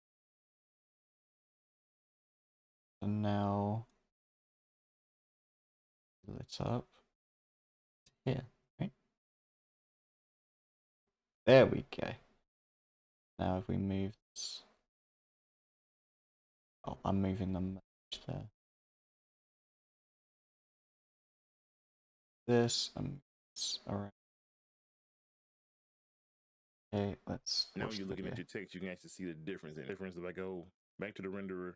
And now lit up here, right? There we go. Now if we move this. Oh, I'm moving the merge there. This and this around. Okay, let's. Now you're looking at your text, you can actually see the difference in it. If I go back to the renderer,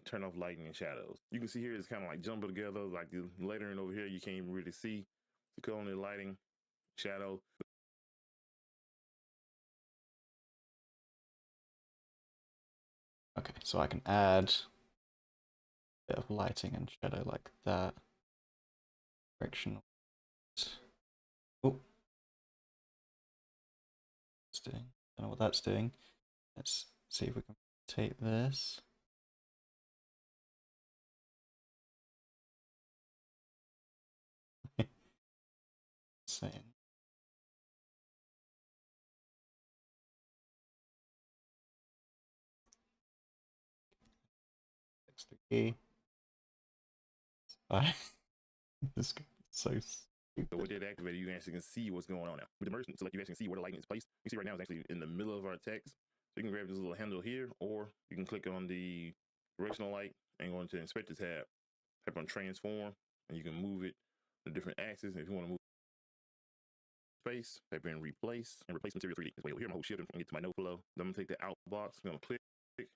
turn off lighting and shadows. You can see here it's kind of like jumbled together, like the lettering over here, you can't even really see. You click on the lighting, shadow. Okay, so I can add a bit of lighting and shadow like that. Directional. Oh, it's doing. Don't know what that's doing. Let's see if we can rotate this. Saying. That's the key. This is so stupid. So with that activated, you actually can see what's going on now. With the merge, so like you actually see where the lighting is placed. You see right now it's actually in the middle of our text. So you can grab this little handle here, or you can click on the directional light and go into the inspector tab, type on transform, and you can move it to different axes. If you want to move space, type in replace and replace material 3D. This way over here, I'm gonna hold shift and get to my node below. Then I'm gonna take the out box, I'm gonna click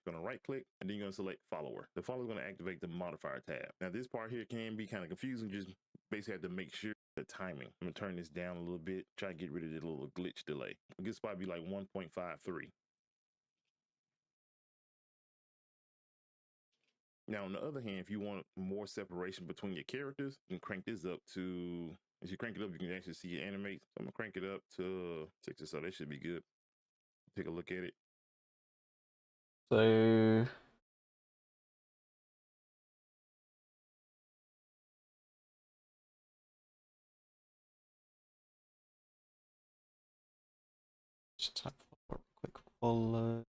Going to right click and then you're going to select follower. The follower is going to activate the modifier tab. Now this part here can be kind of confusing. Just basically have to make sure the timing. I'm going to turn this down a little bit, try to get rid of the little glitch delay. A good spot would be like 1.53. Now, on the other hand, if you want more separation between your characters, you can crank this up to, as you crank it up, you can actually see it animate. So I'm gonna crank it up to 60, so that should be good. Take a look at it. So just type for a quick follow.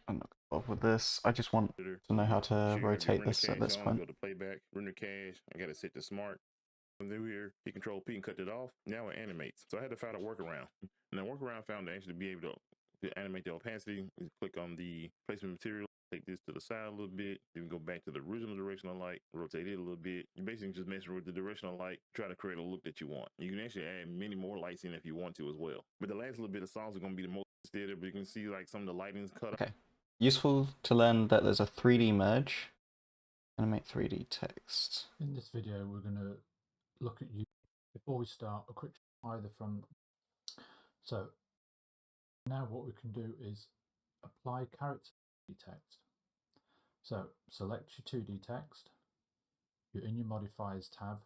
I'm not gonna bother with this. I just want to know how to rotate this at this point. Go to playback, render cache. I got to set to smart. From here, hit Control P and cut it off. Now it animates. So I had to find a workaround. And the workaround found to actually be able to animate the opacity. You click on the placement material, take this to the side a little bit, then go back to the original direction of light, rotate it a little bit. You basically just mess with the direction of light, try to create a look that you want. You can actually add many more lights in if you want to as well. But the last little bit of songs are going to be the most steady, but you can see like some of the lighting's cut off. Okay. Useful to learn that there's a 3D merge. Animate 3D text. In this video, we're going to look at you. Before we start, a quick either from. So now what we can do is apply character text. So select your 2D text. You're in your modifiers tab.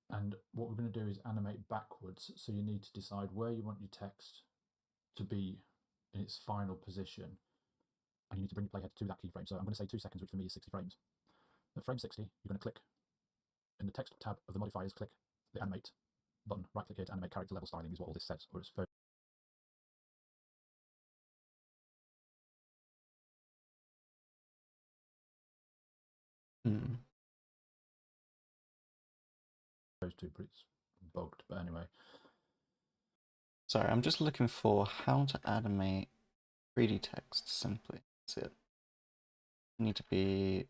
And what we're going to do is animate backwards. So you need to decide where you want your text to be in its final position. And you need to bring your playhead to that keyframe. So I'm going to say 2 seconds, which for me is 60 frames. At frame 60, you're going to click in the text tab of the modifiers, click the animate button, right click here to animate character level styling is what all this says. Or it's very those two it's bugged, but anyway. Sorry, I'm just looking for how to animate 3D text simply. That's it. Need to be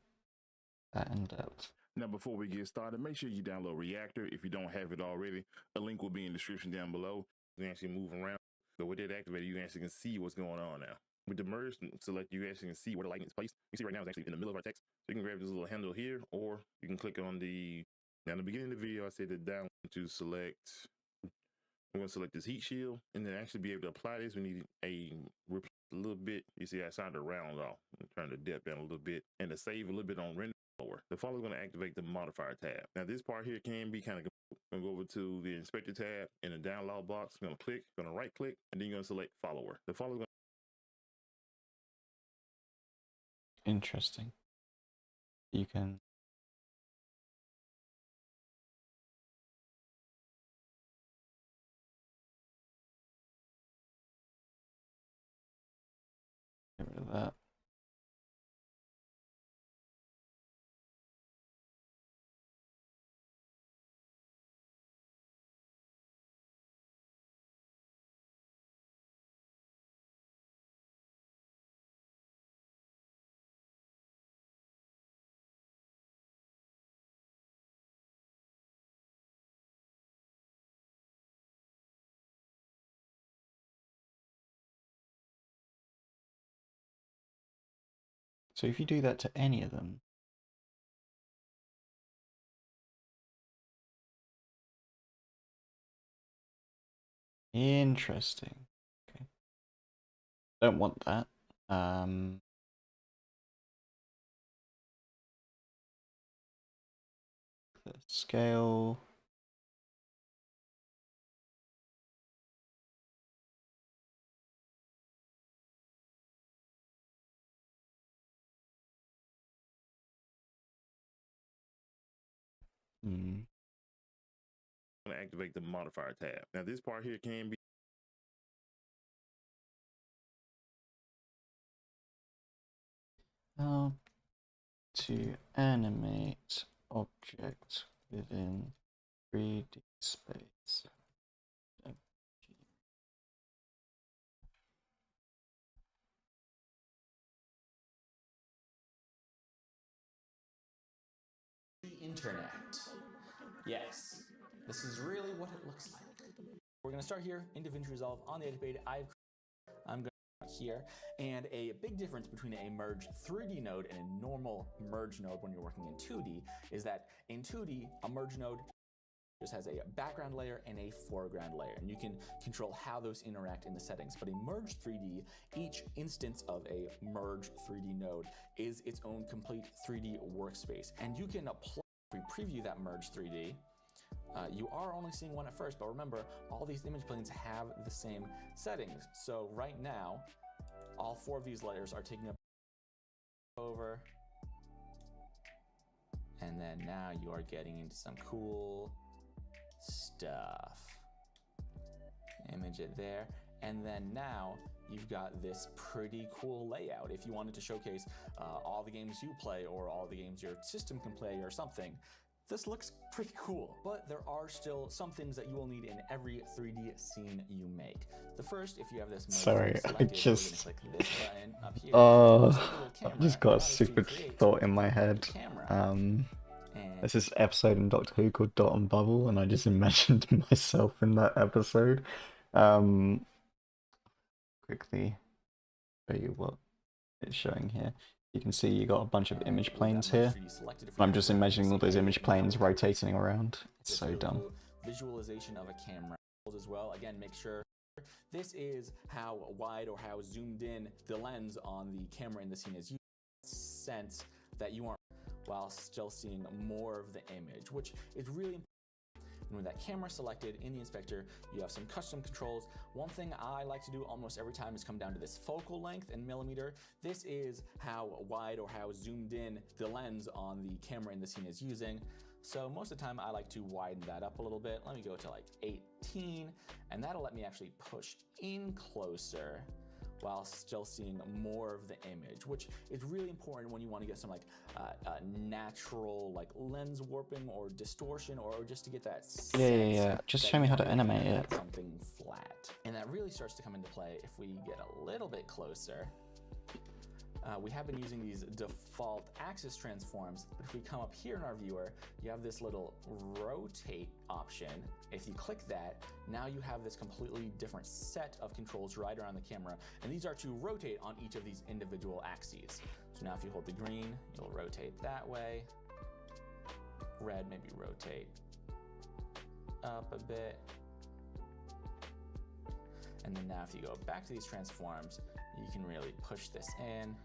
that in depth. Now, before we get started, make sure you download Reactor if you don't have it already. A link will be in the description down below. You can actually move around. So with that activated, you actually can see what's going on now. With the merge select, you actually can see where the lighting is placed. You see right now it's actually in the middle of our text. So you can grab this little handle here, or you can click on the, now in the beginning of the video, I said that down to select, I'm going to select this heat shield, and then actually be able to apply this. We need a little bit. You see I started to round off. I'm trying to depth down a little bit, and to save a little bit on render. The follower is going to activate the modifier tab. Now this part here can be kind of, I'm going to go over to the inspector tab in the download box. I'm going to click, going to right click, and then you're going to select follower. The follower is going Interesting. You can get rid of that. So if you do that to any of them, interesting. Okay. Don't want that. The scale. to activate the modifier tab. Now this part here can be How to animate object within 3D space. internet. Yes, this is really what it looks like. We're going to start here in Davinci Resolve on the edit page. I'm going to here, and a big difference between a merge 3D node and a normal merge node when you're working in 2D is that in 2D, a merge node just has a background layer and a foreground layer, and you can control how those interact in the settings. But in Merge 3D, each instance of a Merge 3D node is its own complete 3D workspace, and you can apply, if we preview that Merge 3D, you are only seeing one at first, but remember, all these image planes have the same settings. So right now, all 4 of these layers are taking up over, and then now you are getting into some cool stuff. Image it there, and then now you've got this pretty cool layout. If you wanted to showcase all the games you play or all the games your system can play or something, this looks pretty cool. But there are still some things that you will need in every 3D scene you make. The first, if you have this Sorry, I just click this button up here. I've just got a stupid thought in my head. There's this episode in Doctor Who called Dot and Bubble, and I just imagined myself in that episode. Quickly show you what it's showing here. You can see you got a bunch of image planes here. I'm just imagining all those image planes rotating around. It's so dumb. Visualization of a camera as well. Again, make sure this is how wide or how zoomed in the lens on the camera in the scene is. You sense that you aren't while still seeing more of the image, which is really important. And with that camera selected in the inspector, you have some custom controls. One thing I like to do almost every time is come down to this focal length in millimeter. This is how wide or how zoomed in the lens on the camera in the scene is using. So most of the time I like to widen that up a little bit. Let me go to like 18, and that'll let me actually push in closer while still seeing more of the image, which is really important when you want to get some like natural like lens warping or distortion, or just to get that sense. Yeah. Just show me how to animate it. Something flat, and that really starts to come into play if we get a little bit closer. We have been using these default axis transforms, but if we come up here in our viewer, you have this little rotate option. If you click that, now you have this completely different set of controls right around the camera, and these are to rotate on each of these individual axes. So now if you hold the green, you'll rotate that way. Red, maybe rotate up a bit. And then now if you go back to these transforms, you can really push this in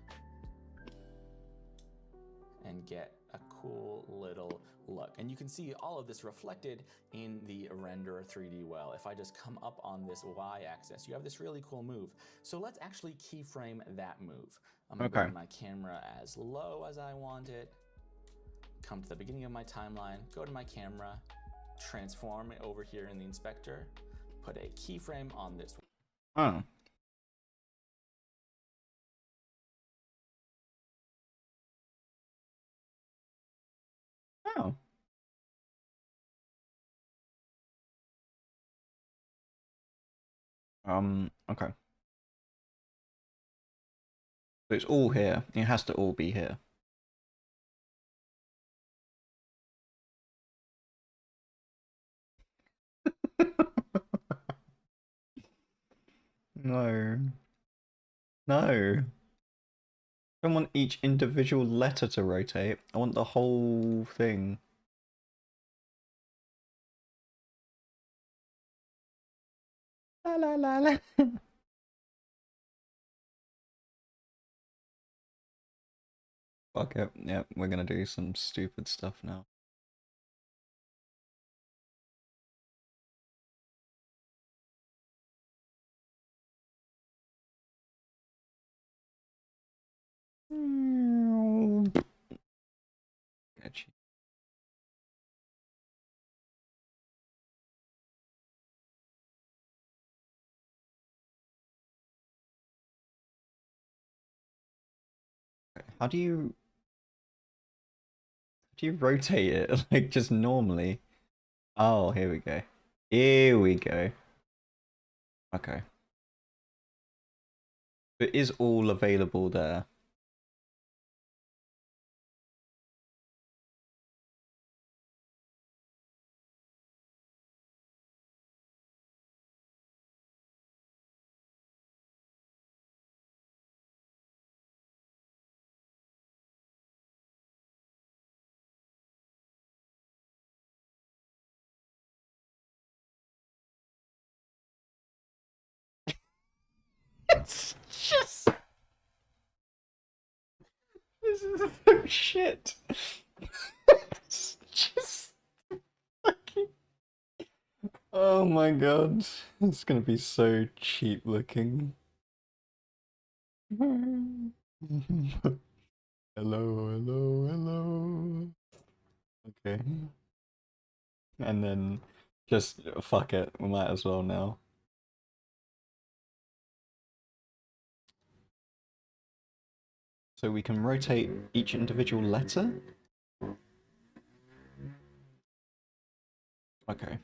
and get a cool little look. And you can see all of this reflected in the render 3D well. If I just come up on this y-axis, you have this really cool move. So let's actually keyframe that move. I'm gonna bring my camera as low as I want it, come to the beginning of my timeline, go to my camera, transform it over here in the inspector, put a keyframe on this. Oh. Oh. Okay. So it's all here. It has to all be here. No. No. I don't want each individual letter to rotate. I want the whole thing. La la la la. Fuck it. Yeah, we're gonna do some stupid stuff now. Gotcha. How do you rotate it like just normally? Oh, here we go. Here we go. Okay. It is all available there. Oh shit. It's just fucking. Oh my god. It's gonna be so cheap looking. Hello, hello, hello. Okay. And then just fuck it, we might as well now. So we can rotate each individual letter. Okay,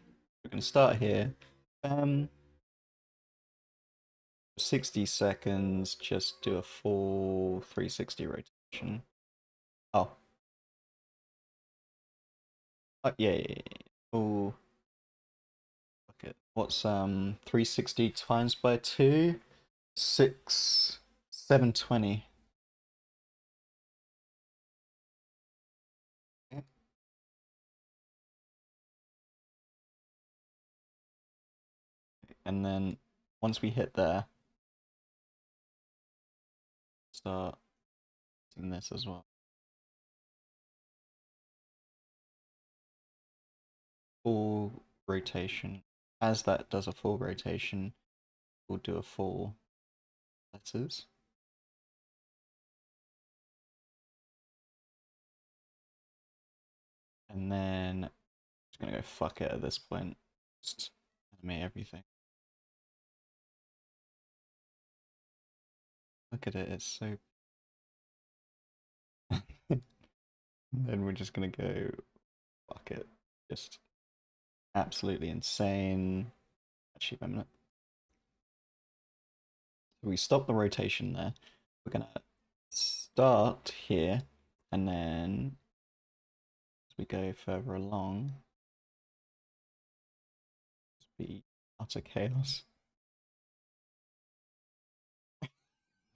we're gonna start here. 60 seconds, just do a full 360 rotation. Oh. Yeah, yeah, yeah. Oh. Okay. What's 360 times by 2? 720. And then once we hit there, start doing this as well. Full rotation. As that does a full rotation, we'll do a full letters. And then I'm just gonna go fuck it at this point. Just animate everything. Look at it, it's so. Then we're just gonna go fuck it. Just absolutely insane. Actually, wait a minute. We stop the rotation there. We're gonna start here, and then as we go further along, it's be utter chaos.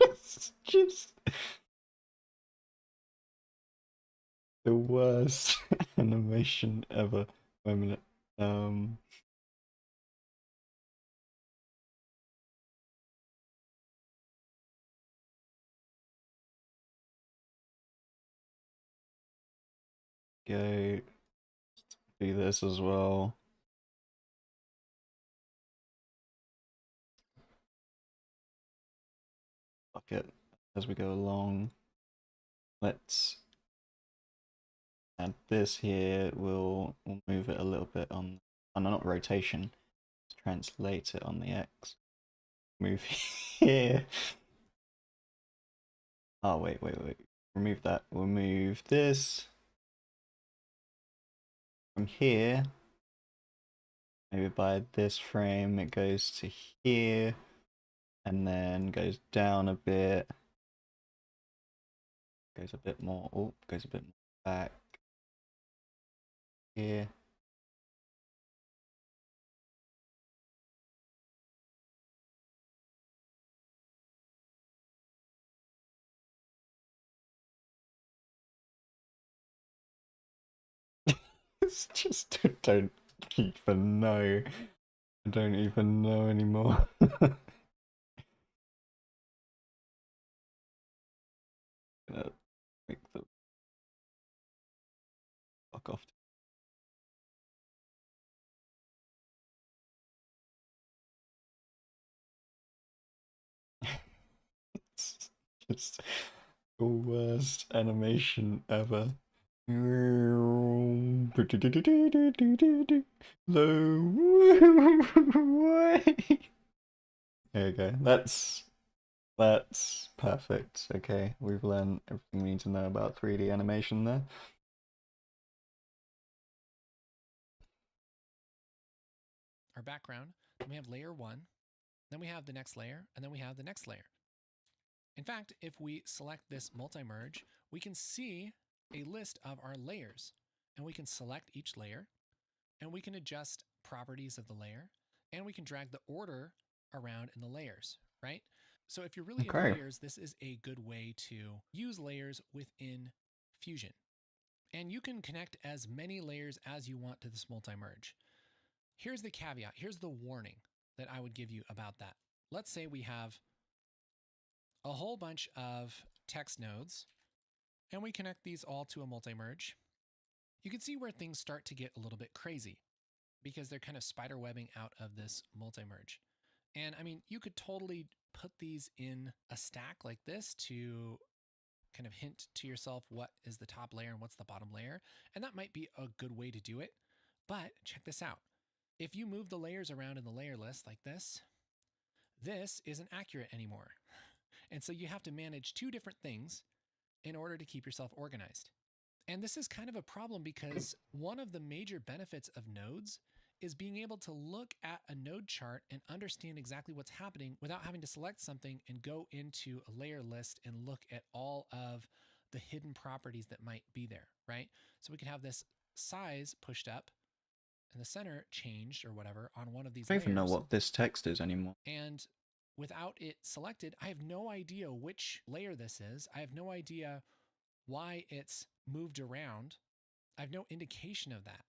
It's just the worst animation ever. Wait a minute. Go do this as well. Fuck it. As we go along, let's add this here. We'll move it a little bit on. Oh, no, not rotation. Let's translate it on the X. Move here. Oh, wait. Remove that. We'll move this from here. Maybe by this frame it goes to here and then goes down a bit. Goes a bit more. Oh, goes a bit more back here. It's just don't even know. I don't even know anymore. Gonna make the fuck off. It's just the worst animation ever. There you go. That's perfect. Okay, we've learned everything we need to know about 3D animation there. Our background, then we have layer 1, then we have the next layer, and then we have the next layer. In fact, if we select this multi-merge, we can see a list of our layers, and we can select each layer, and we can adjust properties of the layer, and we can drag the order around in the layers, right? So if you're really into layers, this is a good way to use layers within Fusion. And you can connect as many layers as you want to this multi-merge. Here's the caveat, here's the warning that I would give you about that. Let's say we have a whole bunch of text nodes and we connect these all to a multi-merge, you can see where things start to get a little bit crazy because they're kind of spider webbing out of this multi-merge. And I mean, you could totally put these in a stack like this to kind of hint to yourself what is the top layer and what's the bottom layer. And that might be a good way to do it. But check this out. If you move the layers around in the layer list like this isn't accurate anymore. And so you have to manage two different things in order to keep yourself organized. And this is kind of a problem because one of the major benefits of nodes is being able to look at a node chart and understand exactly what's happening without having to select something and go into a layer list and look at all of the hidden properties that might be there, right? So we could have this size pushed up and the center changed or whatever on one of these I don't even know layers. what this text is anymore. And without it selected, I have no idea which layer this is. I have no idea why it's moved around. I have no indication of that.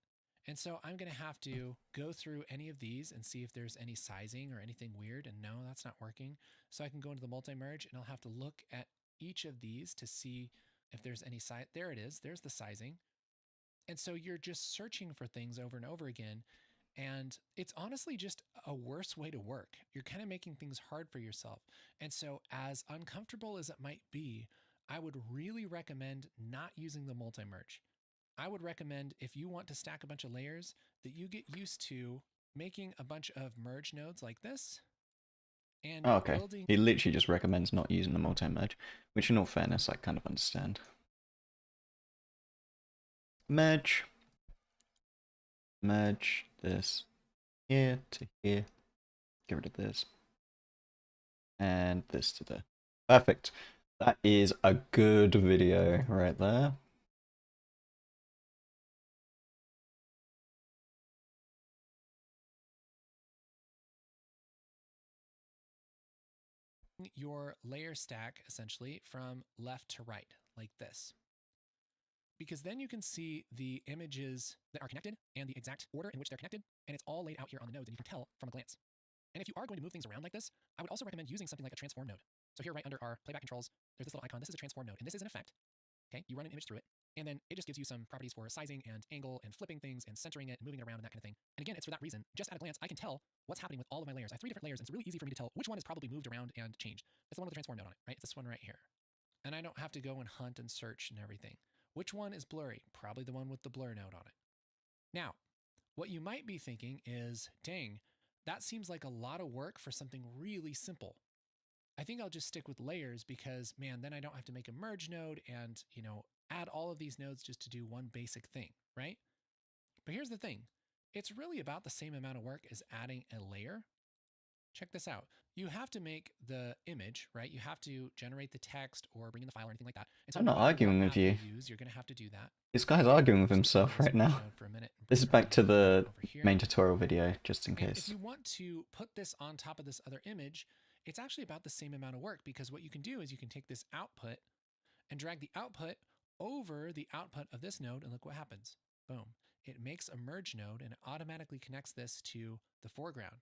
And so I'm going to have to go through any of these and see if there's any sizing or anything weird. And no, that's not working. So I can go into the multi-merge and I'll have to look at each of these to see if there's any size. There it is. There's the sizing. And so you're just searching for things over and over again. And it's honestly just a worse way to work. You're kind of making things hard for yourself. And so as uncomfortable as it might be, I would really recommend not using the multi-merge. I would recommend if you want to stack a bunch of layers that you get used to making a bunch of merge nodes like this and Oh, okay. building. He literally just recommends not using the multi-merge, which in all fairness, I kind of understand. Merge. Merge this here to here. Get rid of this. And this to there. Perfect. That is a good video right there. Your layer stack essentially from left to right like this, because then you can see the images that are connected and the exact order in which they're connected, and it's all laid out here on the nodes and you can tell from a glance. And if you are going to move things around like this, I would also recommend using something like a transform node. So here right under our playback controls, there's this little icon. This is a transform node, and this is an effect. Okay, you run an image through it, and then it just gives you some properties for sizing and angle and flipping things and centering it and moving it around and that kind of thing. And again, it's for that reason. Just at a glance, I can tell what's happening with all of my layers. I have 3 different layers, and it's really easy for me to tell which one is probably moved around and changed. It's the one with the transform node on it, right? It's this one right here. And I don't have to go and hunt and search and everything. Which one is blurry? Probably the one with the blur node on it. Now, what you might be thinking is, dang, that seems like a lot of work for something really simple. I think I'll just stick with layers because, man, then I don't have to make a merge node and, add all of these nodes just to do one basic thing, right? But here's the thing. It's really about the same amount of work as adding a layer. Check this out. You have to make the image, right? You have to generate the text or bring in the file or anything like that. And so I'm no not matter arguing what with app you. use, you're going to have to do that. This guy's arguing with Just himself this right merge now. node for a minute and This is bring back to the over here. main tutorial video, just in And if case. you want to put this on top of this other image, it's actually about the same amount of work because what you can do is you can take this output and drag the output over the output of this node, and look what happens. Boom. It makes a merge node and it automatically connects this to the foreground.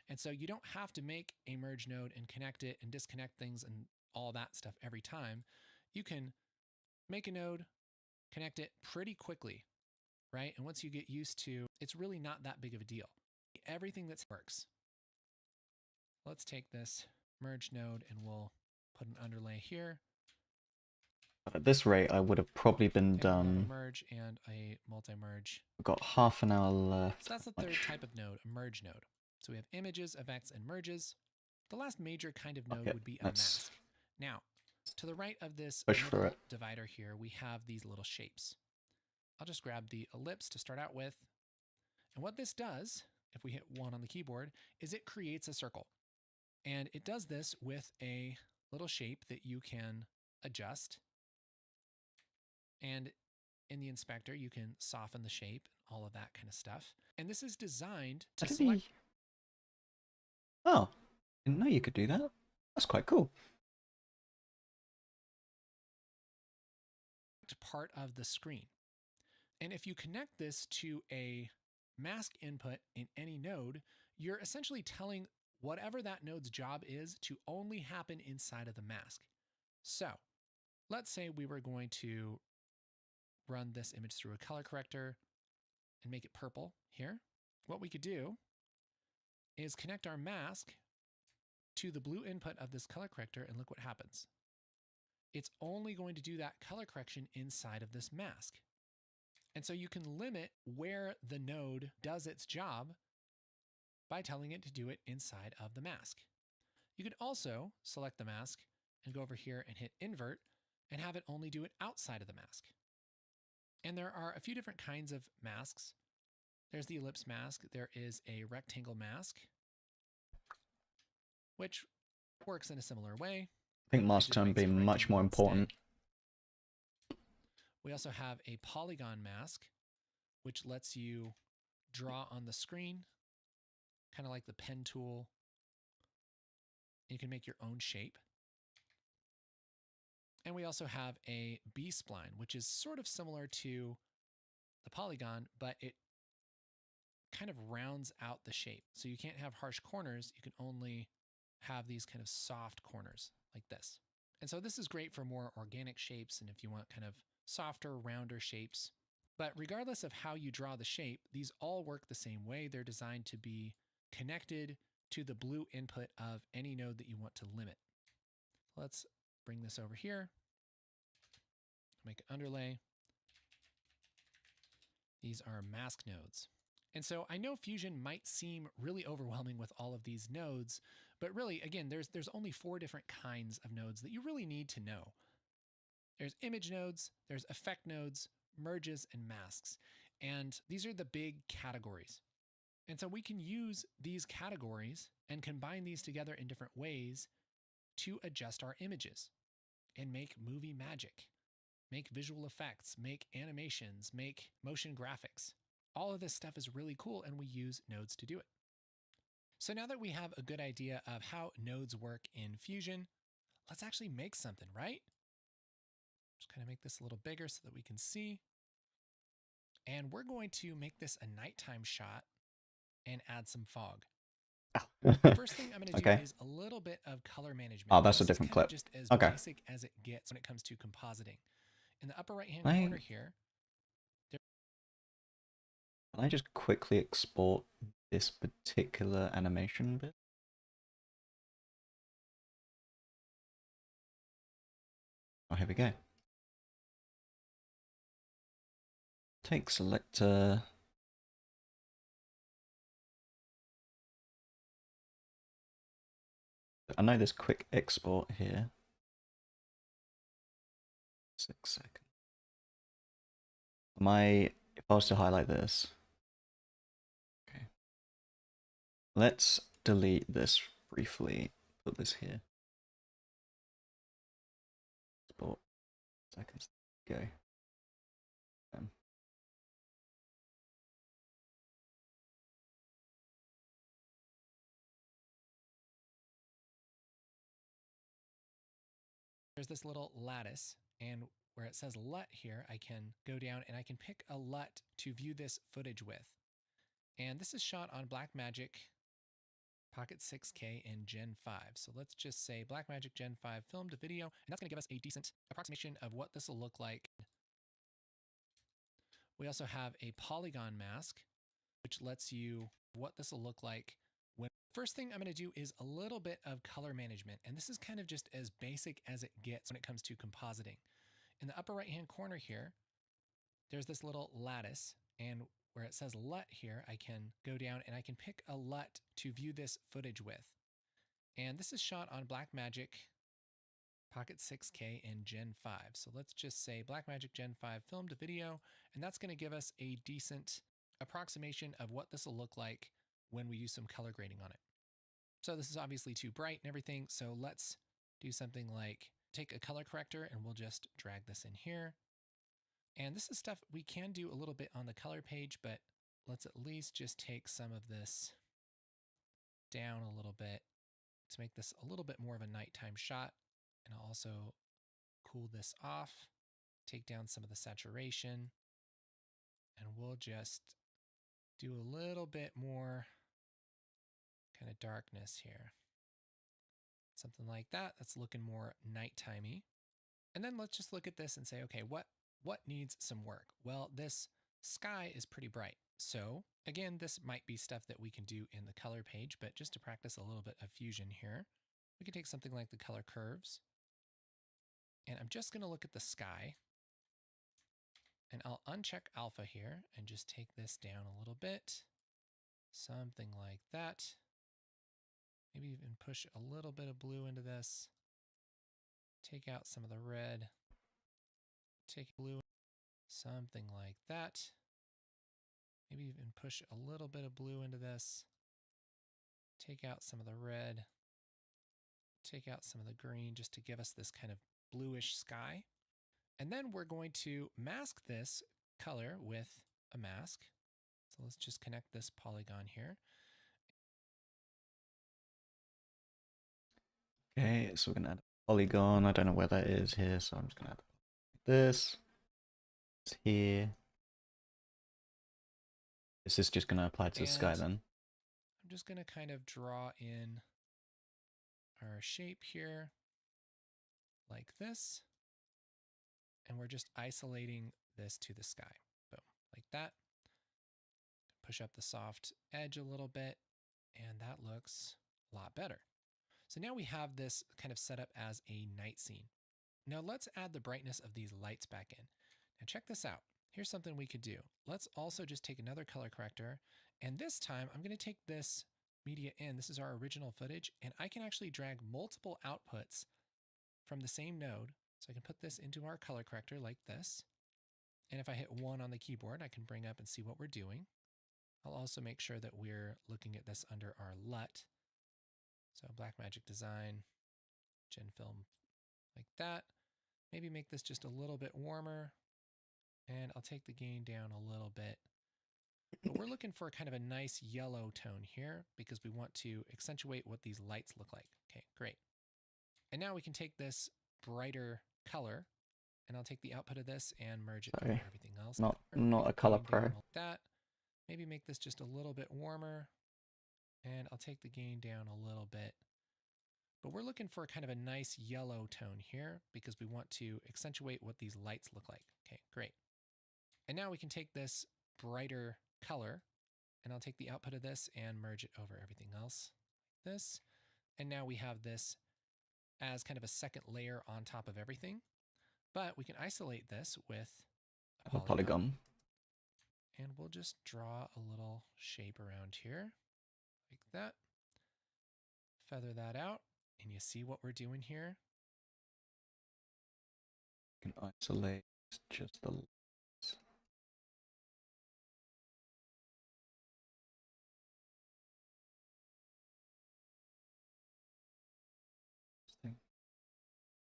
And so you don't have to make a merge node and connect it and disconnect things and all that stuff every time. You can make a node, connect it pretty quickly, right? And once you get used to, it's really not that big of a deal. Everything that works. Let's take this merge node and we'll put an underlay here. At this rate, I would have probably been And we'll have a done. merge and a multi-merge. We've got half an hour left. So that's the third type of node, a merge node. So we have images, effects, and merges. The last major kind of node Okay, would be a let's mask. Now, to the right of this push for middle it. divider here, we have these little shapes. I'll just grab the ellipse to start out with. And what this does, if we hit 1 on the keyboard, is it creates a circle. And it does this with a little shape that you can adjust. And in the inspector, you can soften the shape, all of that kind of stuff. And this is designed to select. Oh, didn't know you could do that. That's quite cool. Part of the screen. And if you connect this to a mask input in any node, you're essentially telling whatever that node's job is to only happen inside of the mask. So let's say we were going to run this image through a color corrector and make it purple here. What we could do is connect our mask to the blue input of this color corrector, and look what happens. It's only going to do that color correction inside of this mask. And so you can limit where the node does its job by telling it to do it inside of the mask. You could also select the mask and go over here and hit invert and have it only do it outside of the mask. And there are a few different kinds of masks. There's the ellipse mask. There is a rectangle mask, which works in a similar way. I think mask tone being much more important. We also have a polygon mask, which lets you draw on the screen, kind of like the pen tool. You can make your own shape. And we also have a B-spline, which is sort of similar to the polygon, but it kind of rounds out the shape. So you can't have harsh corners. You can only have these kind of soft corners like this. And so this is great for more organic shapes and if you want kind of softer, rounder shapes. But regardless of how you draw the shape, these all work the same way. They're designed to be connected to the blue input of any node that you want to limit. Let's bring this over here, make an underlay. These are mask nodes. And so I know Fusion might seem really overwhelming with all of these nodes, but really, again, there's only 4 different kinds of nodes that you really need to know. There's image nodes, there's effect nodes, merges, and masks. And these are the big categories. And so we can use these categories and combine these together in different ways to adjust our images and make movie magic, make visual effects, make animations, make motion graphics. All of this stuff is really cool, and we use nodes to do it. So now that we have a good idea of how nodes work in Fusion, let's actually make something, right? Just kind of make this a little bigger so that we can see. And we're going to make this a nighttime shot and add some fog. The first thing I'm going to do is a little bit of color management. Oh, that's a different clip. Just as Okay. basic as it gets when it comes to compositing. In the upper right-hand corner here, can I just quickly export this particular animation bit? Oh, here we go. Take selector. I know there's quick export here. 6 seconds. If I was to highlight this. Okay. Let's delete this briefly. Put this here. Export. Seconds. Go. there's this little lattice, and where it says LUT here, I can go down and I can pick a LUT to view this footage with. And this is shot on Blackmagic Pocket 6K in Gen 5. So let's just say Blackmagic Gen 5 filmed a video, and that's going to give us a decent approximation of what this will look like. We also have a polygon mask, which lets you what this will look like. First thing I'm going to do is a little bit of color management, and this is kind of just as basic as it gets when it comes to compositing. In the upper right-hand corner here, there's this little lattice, and where it says LUT here, I can go down and I can pick a LUT to view this footage with. And this is shot on Blackmagic Pocket 6K in Gen 5. So let's just say Blackmagic Gen 5 filmed a video, and that's going to give us a decent approximation of what this will look like when we do some color grading on it. So this is obviously too bright and everything, so let's do something like take a color corrector and we'll just drag this in here. And this is stuff we can do a little bit on the color page, but let's at least just take some of this down a little bit to make this a little bit more of a nighttime shot. And I'll also cool this off, take down some of the saturation, and we'll just do a little bit more kind of darkness here. Something like that. That's looking more nighttimey. And then let's just look at this and say, okay, what needs some work? Well, this sky is pretty bright. So again, this might be stuff that we can do in the color page, but just to practice a little bit of fusion here, we can take something like the color curves. And I'm just going to look at the sky. And I'll uncheck alpha here and just take this down a little bit. Something like that. Maybe even push a little bit of blue into this. Take out some of the red. Take blue. Something like that. Maybe even push a little bit of blue into this. Take out some of the red. Take out some of the green just to give us this kind of bluish sky. And then we're going to mask this color with a mask. So let's just connect this polygon here. Okay, so we're gonna add a polygon. I don't know where that is here, so I'm just gonna add this. It's here. Is this just gonna apply to the sky then? I'm just gonna kind of draw in our shape here like this. And we're just isolating this to the sky. Boom, like that. Push up the soft edge a little bit, and that looks a lot better. So now we have this kind of set up as a night scene. Now let's add the brightness of these lights back in. Now check this out. Here's something we could do. Let's also just take another color corrector, and this time I'm going to take this media in. This is our original footage, and I can actually drag multiple outputs from the same node. So I can put this into our color corrector like this. And if I hit 1 on the keyboard, I can bring up and see what we're doing. I'll also make sure that we're looking at this under our LUT. So Blackmagic Design, Gen Film, like that. Maybe make this just a little bit warmer. And I'll take the gain down a little bit. But we're looking for kind of a nice yellow tone here because we want to accentuate what these lights look like. Okay, great. And now we can take this brighter color, and I'll take the output of this and merge it over everything else. Not a color pro. Like that. Maybe make this just a little bit warmer, and I'll take the gain down a little bit. But we're looking for kind of a nice yellow tone here because we want to accentuate what these lights look like. Okay, great. And now we can take this brighter color, and I'll take the output of this and merge it over everything else like this. And now we have this as kind of a second layer on top of everything. But we can isolate this with a polygon. And we'll just draw a little shape around here like that. Feather that out, and you see what we're doing here? You can isolate just the lights.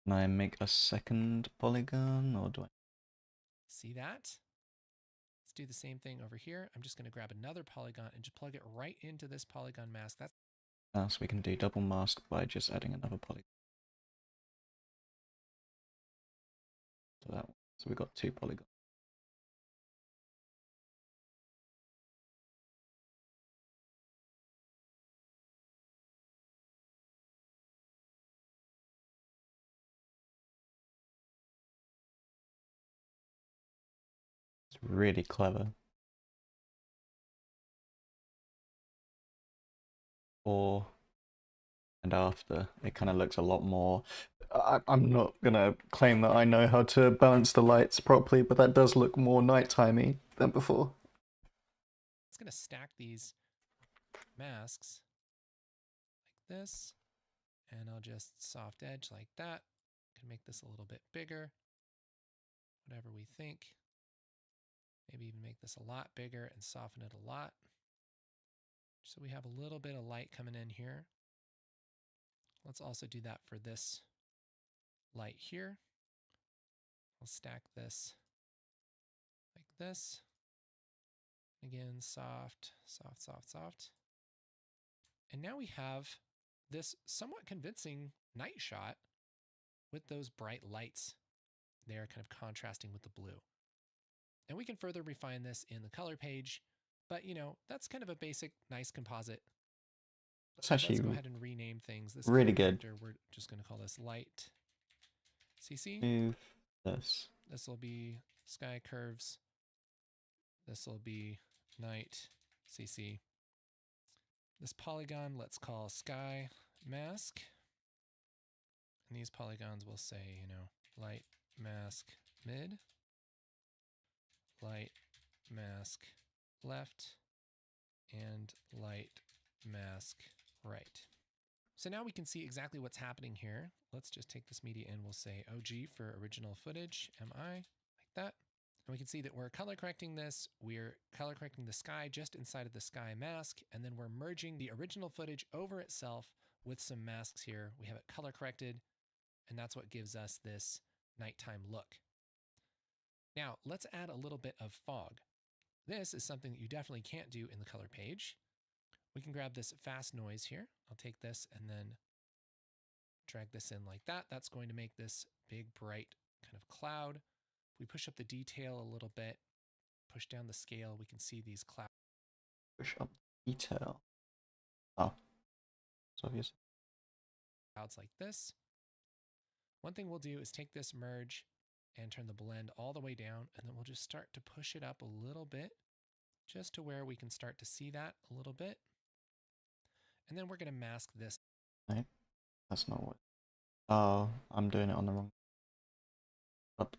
Can I make a second polygon, or do I? See that? Let's do the same thing over here. I'm just going to grab another polygon and just plug it right into this polygon mask. So we can do double mask by just adding another polygon. So that one. So we've got 2 polygons. It's really clever. Before and after, it kind of looks a lot more. I'm not gonna claim that I know how to balance the lights properly, but that does look more nighttimey than before. It's going to stack these masks like this, and I'll just soft edge like that. Can make this a little bit bigger, whatever we think. Maybe even make this a lot bigger and soften it a lot. So we have a little bit of light coming in here. Let's also do that for this light here. I'll stack this like this. Again, soft, soft, soft, soft. And now we have this somewhat convincing night shot with those bright lights there kind of contrasting with the blue. And we can further refine this in the color page, but you know, that's kind of a basic, nice composite. That's actually Let's go ahead and rename things. This really good. We're just going to call this light CC. Move this. This will be sky curves. This will be night CC. This polygon, let's call sky mask. And these polygons will say, you know, light mask mid, light mask left, and light mask right. So now we can see exactly what's happening here. Let's just take this media in. We'll say OG for original footage, MI, like that. And we can see that we're color correcting this. We're color correcting the sky just inside of the sky mask. And then we're merging the original footage over itself with some masks here. We have it color corrected. And that's what gives us this nighttime look. Now let's add a little bit of fog. This is something that you definitely can't do in the color page. We can grab this fast noise here. I'll take this and then drag this in like that. That's going to make this big, bright kind of cloud. If we push up the detail a little bit, push down the scale, we can see these clouds. Push up detail. Oh, it's obvious. Clouds like this. One thing we'll do is take this merge and turn the blend all the way down, and then we'll just start to push it up a little bit, just to where we can start to see that a little bit. And then we're going to mask this. No, that's not what. Oh, I'm doing it on the wrong. Up.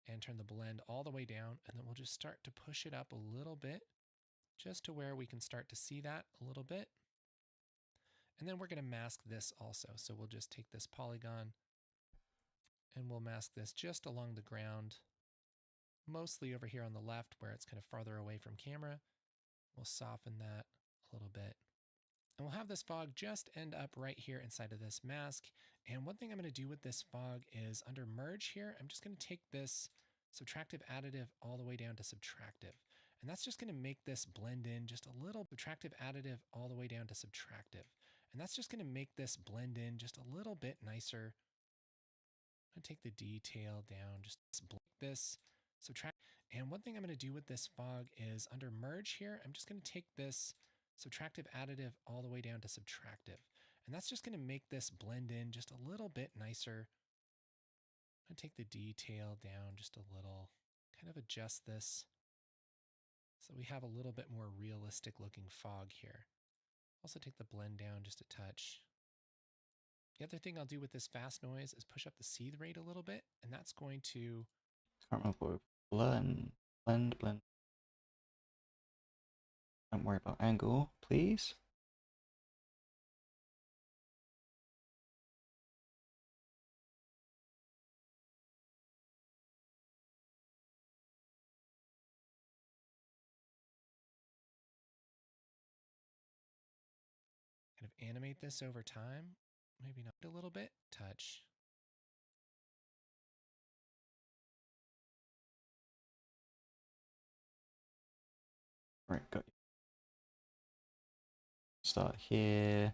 And turn the blend all the way down, and then we'll just start to push it up a little bit, just to where we can start to see that a little bit. And then we're going to mask this also. So we'll just take this polygon and we'll mask this just along the ground, mostly over here on the left where it's kind of farther away from camera. We'll soften that a little bit. And we'll have this fog just end up right here inside of this mask. And one thing I'm going to do with this fog is under merge here, I'm just going to take this subtractive additive all the way down to subtractive. And that's just going to make this blend in just a little. Subtractive additive all the way down to subtractive. And that's just going to make this blend in just a little bit nicer. I'm going to take the detail down, just like this, subtract. And one thing I'm going to do with this fog is under merge here, I'm just going to take this subtractive additive all the way down to subtractive. And that's just going to make this blend in just a little bit nicer. I'm going to take the detail down just a little, kind of adjust this so we have a little bit more realistic looking fog here. Also take the blend down just a touch. The other thing I'll do with this fast noise is push up the seethe rate a little bit, and that's going to... Can't remember. Blend. Don't worry about angle, please. kind of animate this over time. Maybe not a little bit. Touch. Right, got you. Start here.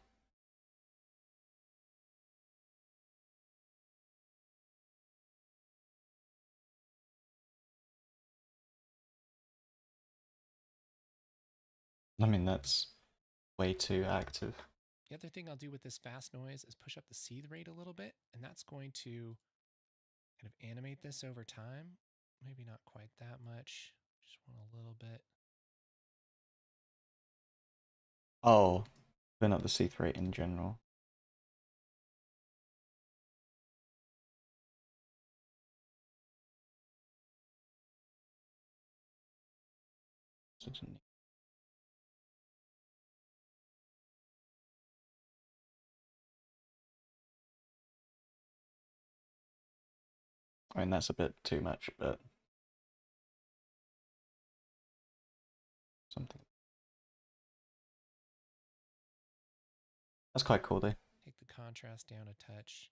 I mean, that's way too active. The other thing I'll do with this fast noise is push up the seethe rate a little bit, and that's going to kind of animate this over time. Maybe not quite that much. Just want a little bit. Oh, turn up the seethe rate in general. I mean, that's a bit too much, but something. That's quite cool, though. Take the contrast down a touch.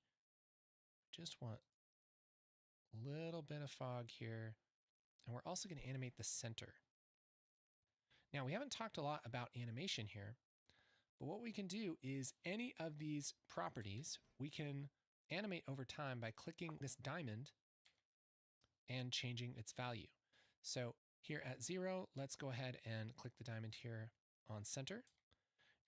Just want a little bit of fog here. And we're also going to animate the center. Now, we haven't talked a lot about animation here, but what we can do is any of these properties, we can animate over time by clicking this diamond and changing its value. So Here at 0, let's go ahead and click the diamond here on center.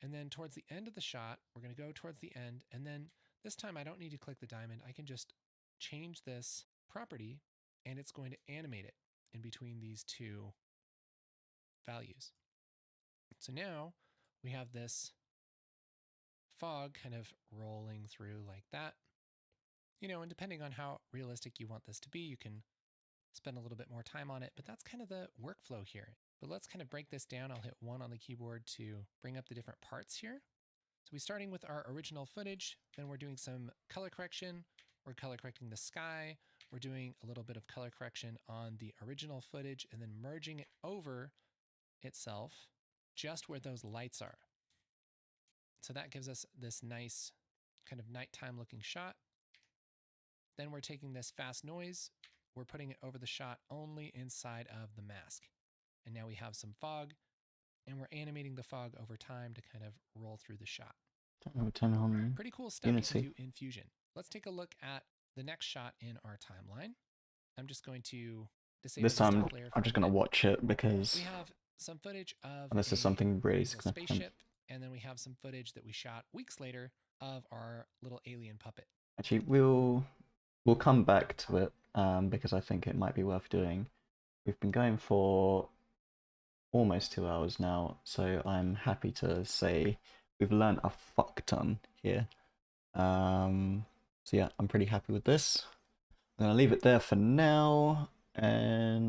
And then towards the end of the shot, we're going to go towards the end. And then this time I don't need to click the diamond. I can just change this property and it's going to animate it in between these two values. So now we have this fog kind of rolling through like that. And depending on how realistic you want this to be, you can spend a little bit more time on it, but that's kind of the workflow here. But let's kind of break this down. I'll hit 1 on the keyboard to bring up the different parts here. So we're starting with our original footage, then we're doing some color correction. We're color correcting the sky. We're doing a little bit of color correction on the original footage and then merging it over itself just where those lights are. So that gives us this nice kind of nighttime looking shot. Then we're taking this fast noise, we're putting it over the shot only inside of the mask. And now we have some fog, and we're animating the fog over time to kind of roll through the shot. Turn on Pretty cool stuff Unity. you can do in Fusion. Let's take a look at the next shot in our timeline. I'm just going to disable This time, stick layer I'm just going to watch it because we have some footage of this is something really little significant. spaceship, and then we have some footage that we shot weeks later of our little alien puppet. Actually, we'll come back to it because I think it might be worth doing. We've been going for almost 2 hours now, so I'm happy to say we've learned a fuck ton here. So yeah, I'm pretty happy with this. I'm gonna leave it there for now, and